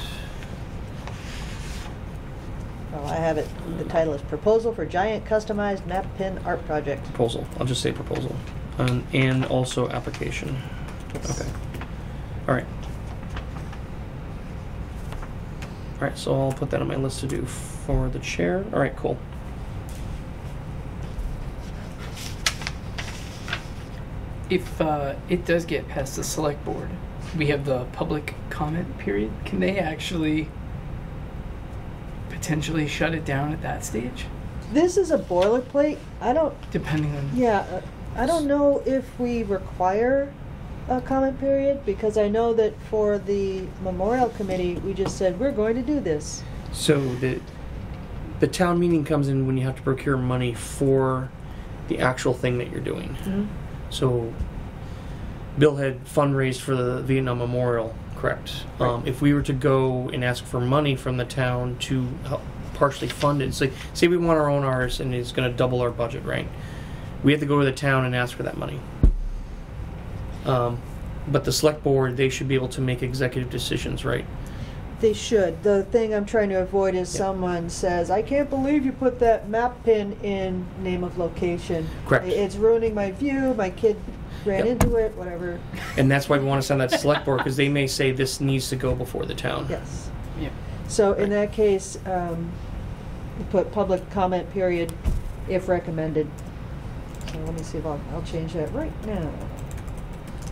Well, I have it, the title is Proposal for Giant Customized Map Pin Art Project. Proposal. I'll just say proposal. And also application. Yes. Okay. All right. All right, so I'll put that on my list to do for the chair. All right, cool. If it does get past the select board, we have the public comment period. Can they actually potentially shut it down at that stage? This is a boilerplate. I don't. Depending on... Yeah, I don't know if we require a comment period, because I know that for the memorial committee, we just said we're going to do this. So the town meeting comes in when you have to procure money for the actual thing that you're doing. Mm-hmm. So Bill had fundraised for the Vietnam Memorial, correct? Right. If we were to go and ask for money from the town to help partially fund it, so say we want our own artist and it's going to double our budget, right? We have to go to the town and ask for that money. But the select board, they should be able to make executive decisions, right? They should. The thing I'm trying to avoid is Yeah. someone says, I can't believe you put that map pin in name of location. Correct. It's ruining my view, my kid ran Yep. into it, whatever. And that's why we want to send that to select board, because they may say this needs to go before the town. Yes. Yeah. So in that case, we put public comment period if recommended. So let me see if I'll change that right now.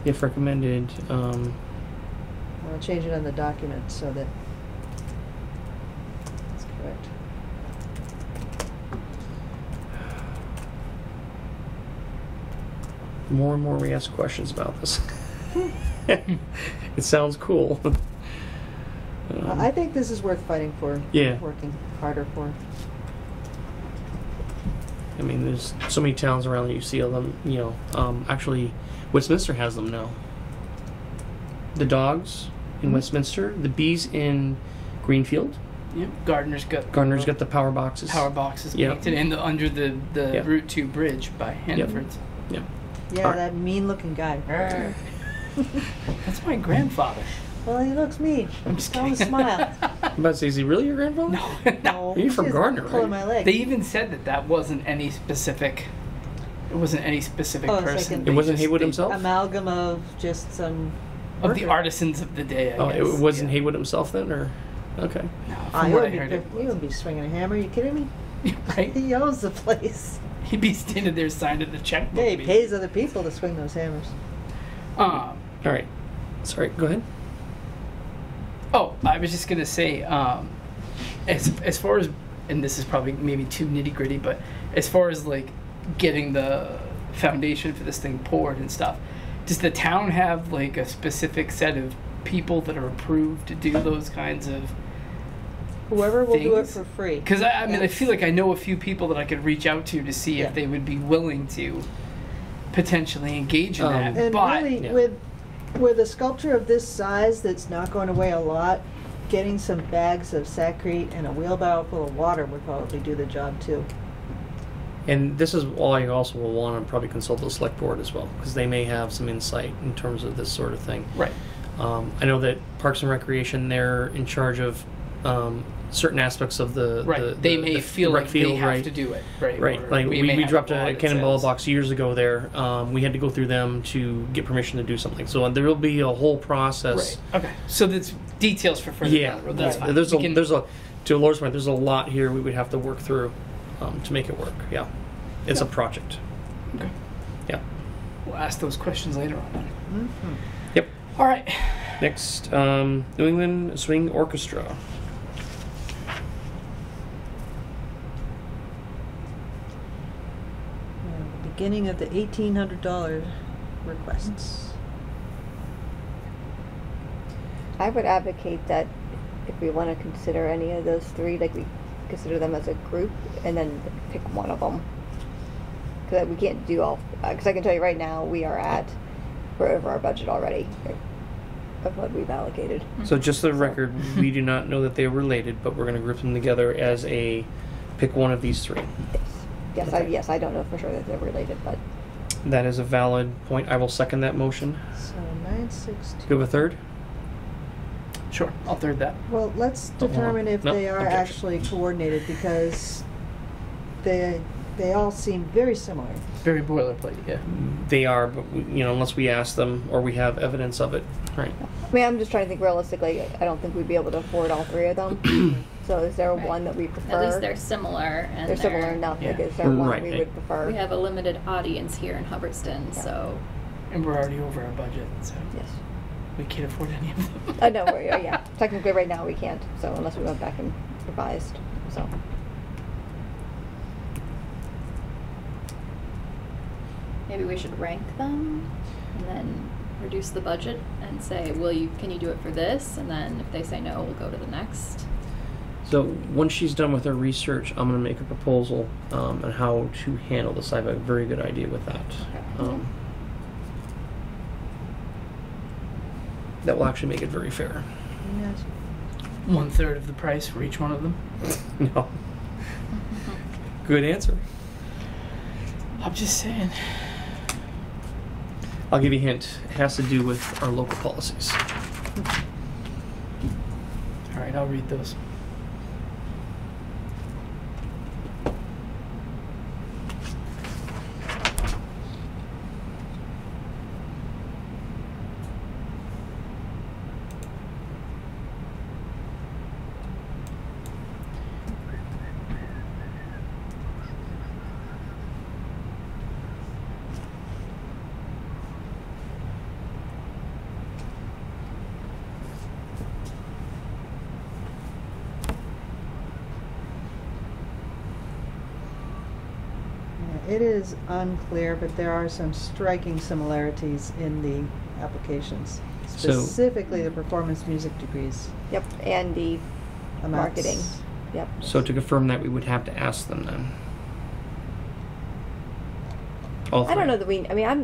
If recommended, I'll change it on the document so that it's correct. more and more we ask questions about this. It sounds cool. I think this is worth fighting for. Yeah. Working harder for. I mean, there's so many towns around that you see them, you know. Actually, Westminster has them now. The dogs in Westminster, the bees in Greenfield. Yep. Gardner's got Gardner's got the power boxes. power boxes Yep. painted and under the Yep. Route 2 bridge by Hannaford's. Yeah. Yeah, Alright. that mean-looking guy. That's my grandfather. Well, he looks mean. I'm just Tell him to kidding. smile. I'm about to say, is he really your grandfather? No, no. You're from He's Gardner, pulling right? my leg. They even said that wasn't any specific. It wasn't any specific Oh, it's like person. an- They It wasn't just- Haywood they- himself? Amalgam of just some. Of the worker. artisans of the day, I Oh, guess. it wasn't yeah. Haywood himself then, or okay. No, Ah, from he what I wouldn't heard, be, it he wouldn't be swinging a hammer. Are you kidding me? right? He owns the place. He'd be standing there signing the checkbook. Yeah, he maybe. pays other people to swing those hammers. All right. Sorry. Go ahead. Oh, I was just gonna say, as far as, and this is probably maybe too nitty gritty, but as far as like getting the foundation for this thing poured and stuff, does the town have like a specific set of people that are approved to do those kinds of? Whoever will do it Things? for free. Because I mean, I That's- feel like I know a few people that I could reach out to see Yeah. if they would be willing to potentially engage in that. And But really, yeah. with a sculpture of this size that's not going to weigh a lot, getting some bags of Saccrete and a wheelbarrow full of water would probably do the job too. And this is all you also will want to probably consult the select board as well, because they may have some insight in terms of this sort of thing. right, I know that Parks and Recreation, they're in charge of certain aspects of the right. the- They the- may the feel rec like field, they have right? to do it, right? Right, Or like may we have dropped law a that cannonball says- box years ago there. We had to go through them to get permission to do something. So there will be a whole process. Right. Okay. So that's details for further Yeah, down the road. That's yeah. fine. There's We a can- there's a to Laura's point. There's a lot here we would have to work through to make it work. Yeah, it's a project. Okay. Yeah. We'll ask those questions later on. Then. Mm-hmm. Yep. All right. Next, New England Swing Orchestra. Beginning of the $1,800 requests. I would advocate that if we want to consider any of those three, like we consider them as a group and then pick one of them. Because we can't do all, because I can tell you right now, we're over our budget already of what we've allocated. So just the record, we do not know that they are related, but we're going to group them together as a pick one of these three. Yes, Okay. yes, I don't know for sure that they're related, but That is a valid point. I will second that motion. So 962. Do you have a third? Sure. I'll third that. Well, let's determine if No, they are objection. actually coordinated, because they They all seem very similar. Very boilerplate, yeah. They are, but unless we ask them or we have evidence of it, right? I mean, I'm just trying to think realistically. I don't think we'd be able to afford all three of them. So is there Right. one that we prefer? At least they're similar, and They're similar enough. Yeah. Like, is there one Right. we would prefer? We have a limited audience here in Hubbardston, Yeah. so And we're already over our budget, so Yes. we can't afford any of them. I know. Yeah. Technically, right now we can't. So unless we went back and revised. So. maybe we should rank them, and then reduce the budget and say, can you do it for this? And then if they say no, we'll go to the next. So once she's done with her research, I'm going to make a proposal on how to handle this. I have a very good idea with that. That will actually make it very fair. Yes. 1/3 of the price for each one of them. No. Good answer. I'm just saying. I'll give you a hint. It has to do with our local policies. All right, I'll read those. Yeah, it is unclear, but there are some striking similarities in the applications. So- Specifically the performance music degrees. Yep. And the amounts. marketing. Yep. So to confirm that, we would have to ask them then. All I don't three. know that we. I mean, I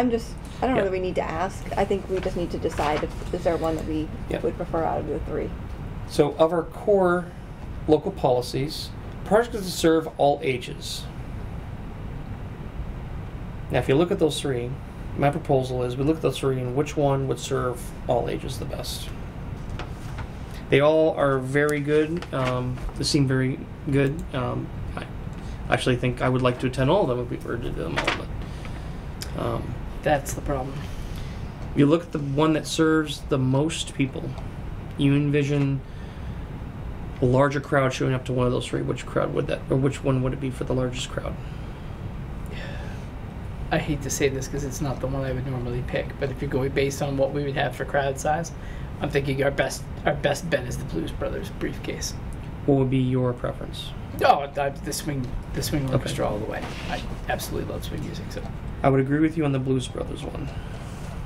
don't know Yeah. that we need to ask. I think we just need to decide if is there one that we Yeah. would prefer out of the three. So of our core local policies, projects to serve all ages. Now, if you look at those three, my proposal is we look at those three and which one would serve all ages the best. They all are very good. They seem very good. I actually think I would like to attend all of them if we were to do them all. But That's the problem. if you look at the one that serves the most people, you envision a larger crowd showing up to one of those three. Which crowd would that, or which one would it be for the largest crowd? I hate to say this because it's not the one I would normally pick, but if you're going based on what we would have for crowd size, I'm thinking our best bet is the Blues Brothers briefcase. What would be your preference? Oh, the swing orchestra all the way. I absolutely love swing music, so. I would agree with you on the Blues Brothers one.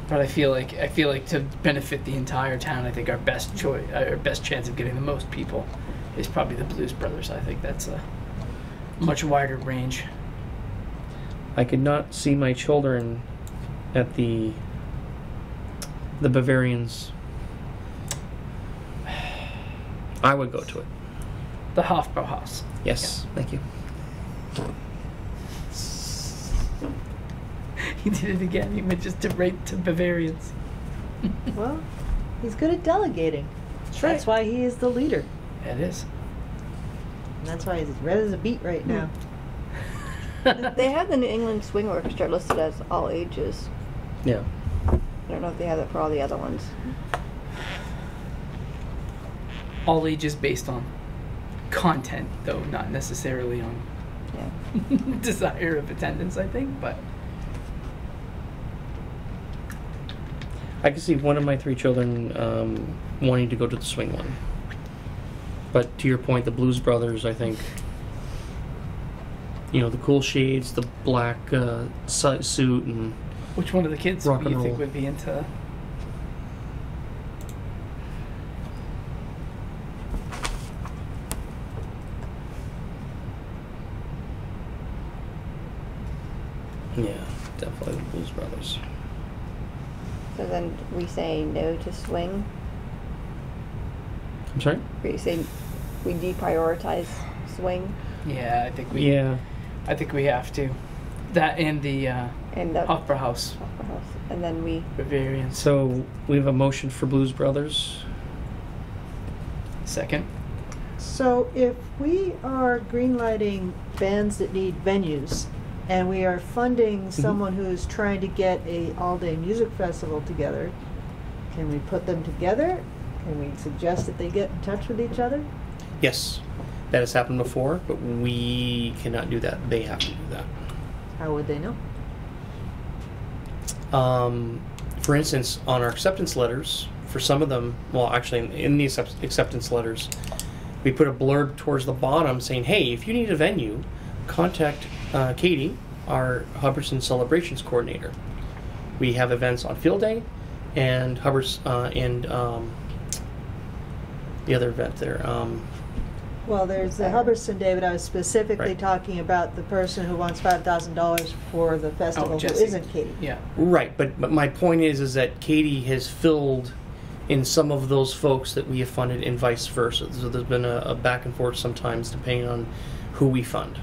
But I feel like to benefit the entire town, I think our best choice, our best chance of getting the most people, is probably the Blues Brothers. I think that's a much wider range. I could not see my children at the Bavarians. I would go to it. The Hofbauhaus. Yes, thank you. He did it again. He went just right to Bavarians. Well, he's good at delegating. That's That's why he is the leader. Yeah, it is. And that's why he's as red as a beet right now. They have the New England Swing Orchestra listed as all ages. Yeah. I don't know if they have that for all the other ones. All ages based on content, though, not necessarily on Yeah. desire of attendance, I think, but I can see one of my three children wanting to go to the swing one. But to your point, the Blues Brothers, I think, the cool shades, the black suit, and which one of the kids Rock do you and think roll. would be into? yeah, definitely the Blues Brothers. So then we say no to swing. I'm sorry? We say we deprioritize swing Yeah, I think we have to. That and the and the Opera House Opera House, and then we Bavarians. So we have a motion for Blues Brothers. Second. So if we are greenlighting bands that need venues, and we are funding someone who's trying to get a all-day music festival together, can we put them together? Can we suggest that they get in touch with each other? Yes, that has happened before, but we cannot do that. They have to do that. How would they know? For instance, on our acceptance letters, for some of them, well, actually, in the acceptance letters, we put a blurb towards the bottom saying, hey, if you need a venue, contact Katie, our Hubbardson Celebrations Coordinator. We have events on Field Day and the other event there. Well, there's the Hubbardson Day, but I was specifically Right. talking about the person who wants $5,000 for the festival who Jesse. isn't Katie. Yeah. Right, but my point is that Katie has filled in some of those folks that we have funded and vice versa. So there's been a back and forth sometimes depending on who we fund.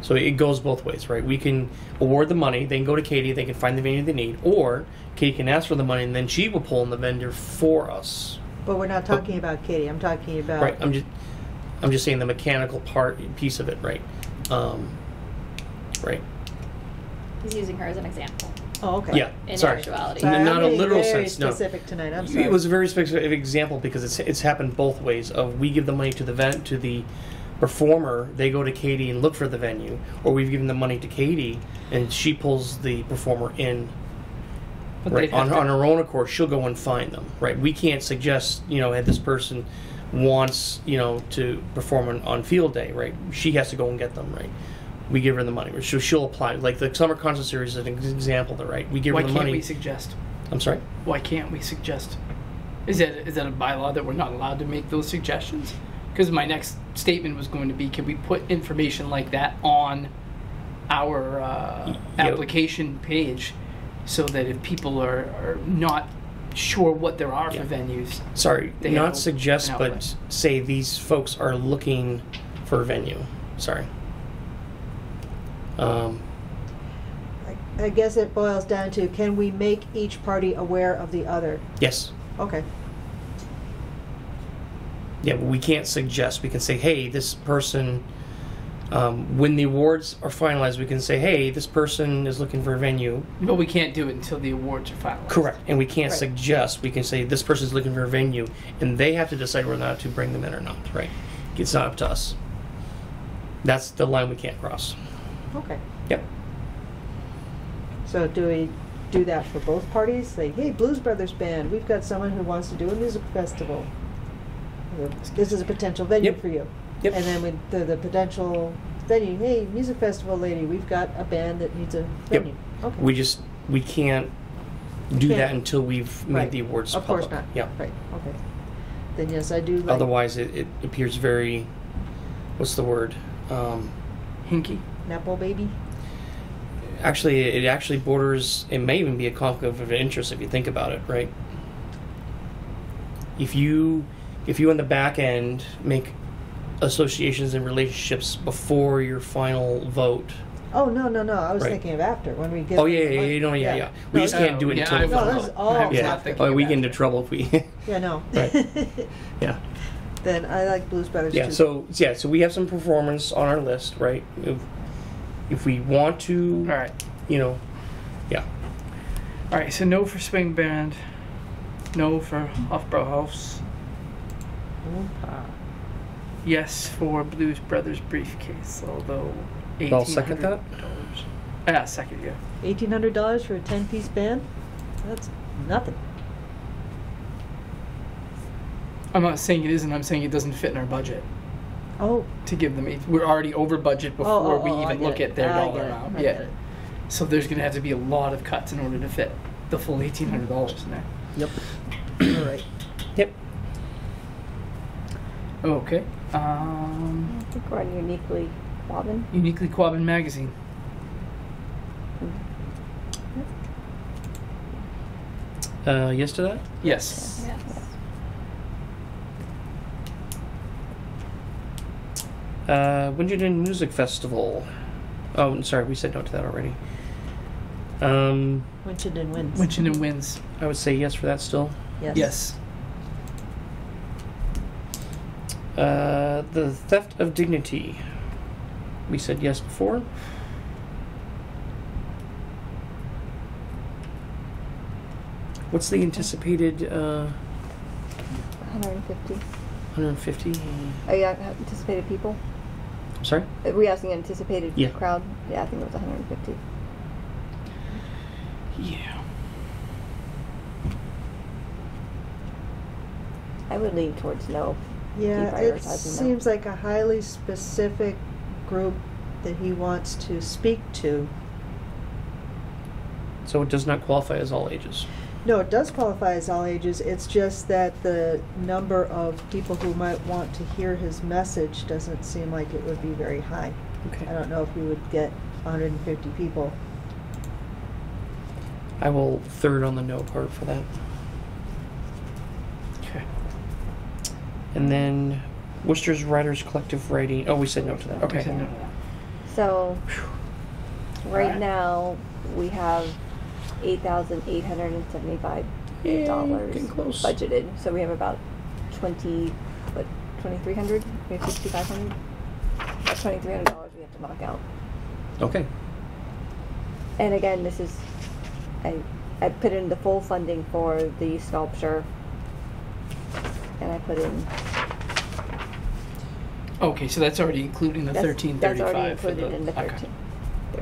So it goes both ways, right? We can award the money, they can go to Katie, they can find the venue they need, or Katie can ask for the money and then she will pull in the vendor for us. But we're not talking about Katie. I'm talking about... Right, I'm just saying the mechanical piece of it, right? Right. He's using her as an example. Oh, okay. Yeah. In Sorry. actuality. Sorry, Not I'm a being literal very sense, no. specific tonight. I'm sorry. It was a very specific example because it's happened both ways. Of we give the money to the performer, they go to Katie and look for the venue, or we've given the money to Katie and she pulls the performer in. But Right. they'd have On to- her own accord, she'll go and find them. Right. We can't suggest, hey, this person wants, to perform on Field Day. Right. She has to go and get them. Right. We give her the money. So she'll apply. Like the Summer Concert Series is an example. There, right. We give Why her the can't money. we suggest? I'm sorry. Why can't we suggest? Is that a bylaw that we're not allowed to make those suggestions? Because my next statement was going to be, can we put information like that on our application page so that if people are not sure what there are Yeah. for venues, Sorry, They not have suggest, an but outlet. say these folks are looking for a venue. Sorry. I guess it boils down to, can we make each party aware of the other? Yes. Okay. Yeah, but we can't suggest. We can say, hey, this person, when the awards are finalized, we can say, hey, this person is looking for a venue. but we can't do it until the awards are finalized. Correct. And we can't Right. suggest. We can say, this person's looking for a venue, and they have to decide whether or not to bring them in or not, right? It's not up to us. That's the line we can't cross. Okay. Yep. So do we do that for both parties? Say, hey, Blues Brothers Band, we've got someone who wants to do a music festival. This is a potential venue Yep. for you. Yep. And then with the potential venue, hey, music festival lady, we've got a band that needs a venue. Okay. We can't do Can't. that until we've made Right. the awards Of public. course not. Yeah. Right, okay. Then yes, I do like... Otherwise, it appears very, what's the word? Hinky. Nepo baby? Actually, it actually borders, it may even be a conflict of interest if you think about it, right? If you on the back end make associations and relationships before your final vote. Oh, no. I was Right. thinking of after, when we get... Oh, the yeah. money. We No, just no, can't do it Yeah, until I the No, will final. this is not. all I was Yeah. not after. thinking Oh, we of get into that. trouble if we, Yeah, no. Right. yeah. Then I like Blues Brothers Yeah, too. so we have some performance on our list, right? If we want to, All right. yeah. All right. So no for swing band. No for Hofbräu House. Yes for Blues Brothers briefcase. Although I'll second that. Yeah, second. Yeah. $1,800 for a 10-piece band? That's nothing. I'm not saying it isn't. I'm saying it doesn't fit in our budget Oh. to give them. We're already over budget before we I even get look it. at their I dollar get it. amount. I Yeah. get it. So there's going to have to be a lot of cuts in order to fit the full $1,800 in there. Yep. All right. Yep. Okay. I think we're on Uniquely Quabbin. Uniquely Quabbin magazine. Yes to that? Yes. Yes. Winchendon Music Festival. Oh, I'm sorry, we said no to that already. Winchendon wins. Winchendon wins. I would say yes for that still. Yes. Yes. The theft of dignity. We said yes before. What's the anticipated 150. 150? Oh, yeah, anticipated people? I'm sorry? Are we asking anticipated Yeah. crowd? Yeah, I think it was 150. Yeah. I would lean towards no. Yeah, Keep it prioritizing them. seems like a highly specific group that he wants to speak to. So it does not qualify as all ages. No, it does qualify as all ages. It's just that the number of people who might want to hear his message doesn't seem like it would be very high. Okay. I don't know if we would get 150 people. I will third on the no part for that. Okay. And then Worcester's Writers Collective Writing. Oh, we said no to that. We said Okay. no. So, right Alright. now, we have $8,875 Yay, getting close. budgeted. So we have about 2,300, maybe 6,500. That's $2,300 we have to knock out. Okay. And again, this is, I put in the full funding for the sculpture, and I put in. Okay, so that's already including the That's 1335 already for included in the okay. 1335.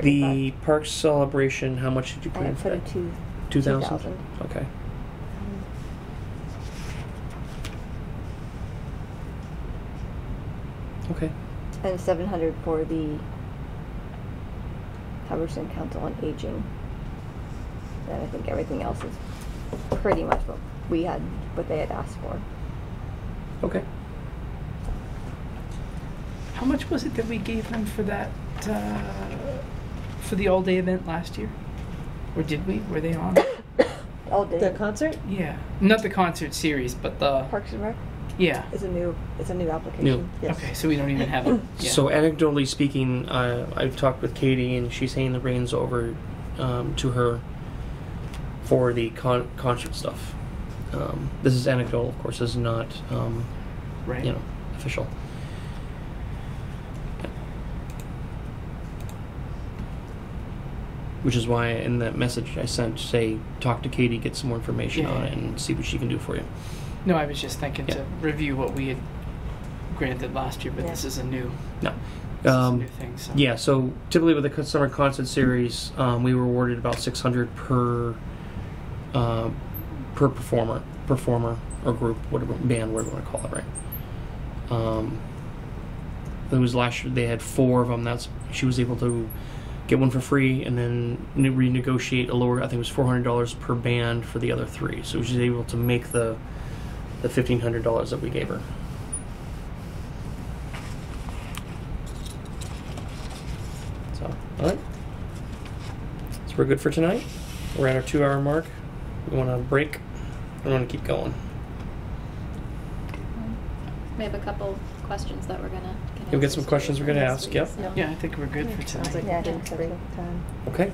The park celebration, how much did you put I in for put in that? 2,000. 2,000? Okay. Okay. And 700 for the Hubbardston Council on Aging. And I think everything else is pretty much what they had asked for. Okay. How much was it that we gave them for that for the all-day event last year? Or did we? Were they on? All day. The concert? Yeah. Not the concert series, but the Parks and Rec yeah. is a new application. New. Yes. Okay, so we don't even have it. Yeah. So anecdotally speaking, I've talked with Katie, and she's handing the reins over to her for the concert stuff. This is anecdotal, of course. This is not, right. official. Which is why in that message I sent, say, talk to Katie, get some more information on it, and see what she can do for you. No, I was just thinking Yeah. to review what we had granted last year, but Yeah. this is a new No. this is a new thing. So Yeah, so typically with the summer concert series, we were awarded about $600 per performer or group, whatever band, whatever you want to call it, right? It was last year. They had 4 of them. She was able to get one for free and then renegotiate a lower. I think it was $400 per band for the other 3. So she was able to make the $1,500 that we gave her. So, all right. So we're good for tonight. We're at our 2-hour mark. We want to break. We want to keep going. We have a couple questions that we're gonna get You'll get some answers to questions we're gonna this ask, week, yep. so- yeah, I think we're good for Sounds tonight. like Yeah, I a think good so, break too. time. Okay.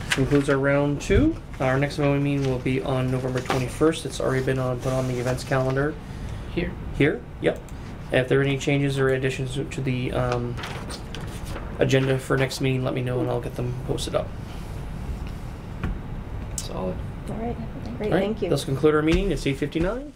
Concludes our round 2. Our next mowing meeting will be on November 21st. It's already been put on the events calendar Here. here. Yep. If there are any changes or additions to the agenda for next meeting, let me know and I'll get them posted up. Solid. All right. Great. All right. Thank you. Let's conclude our meeting. It's 8:59.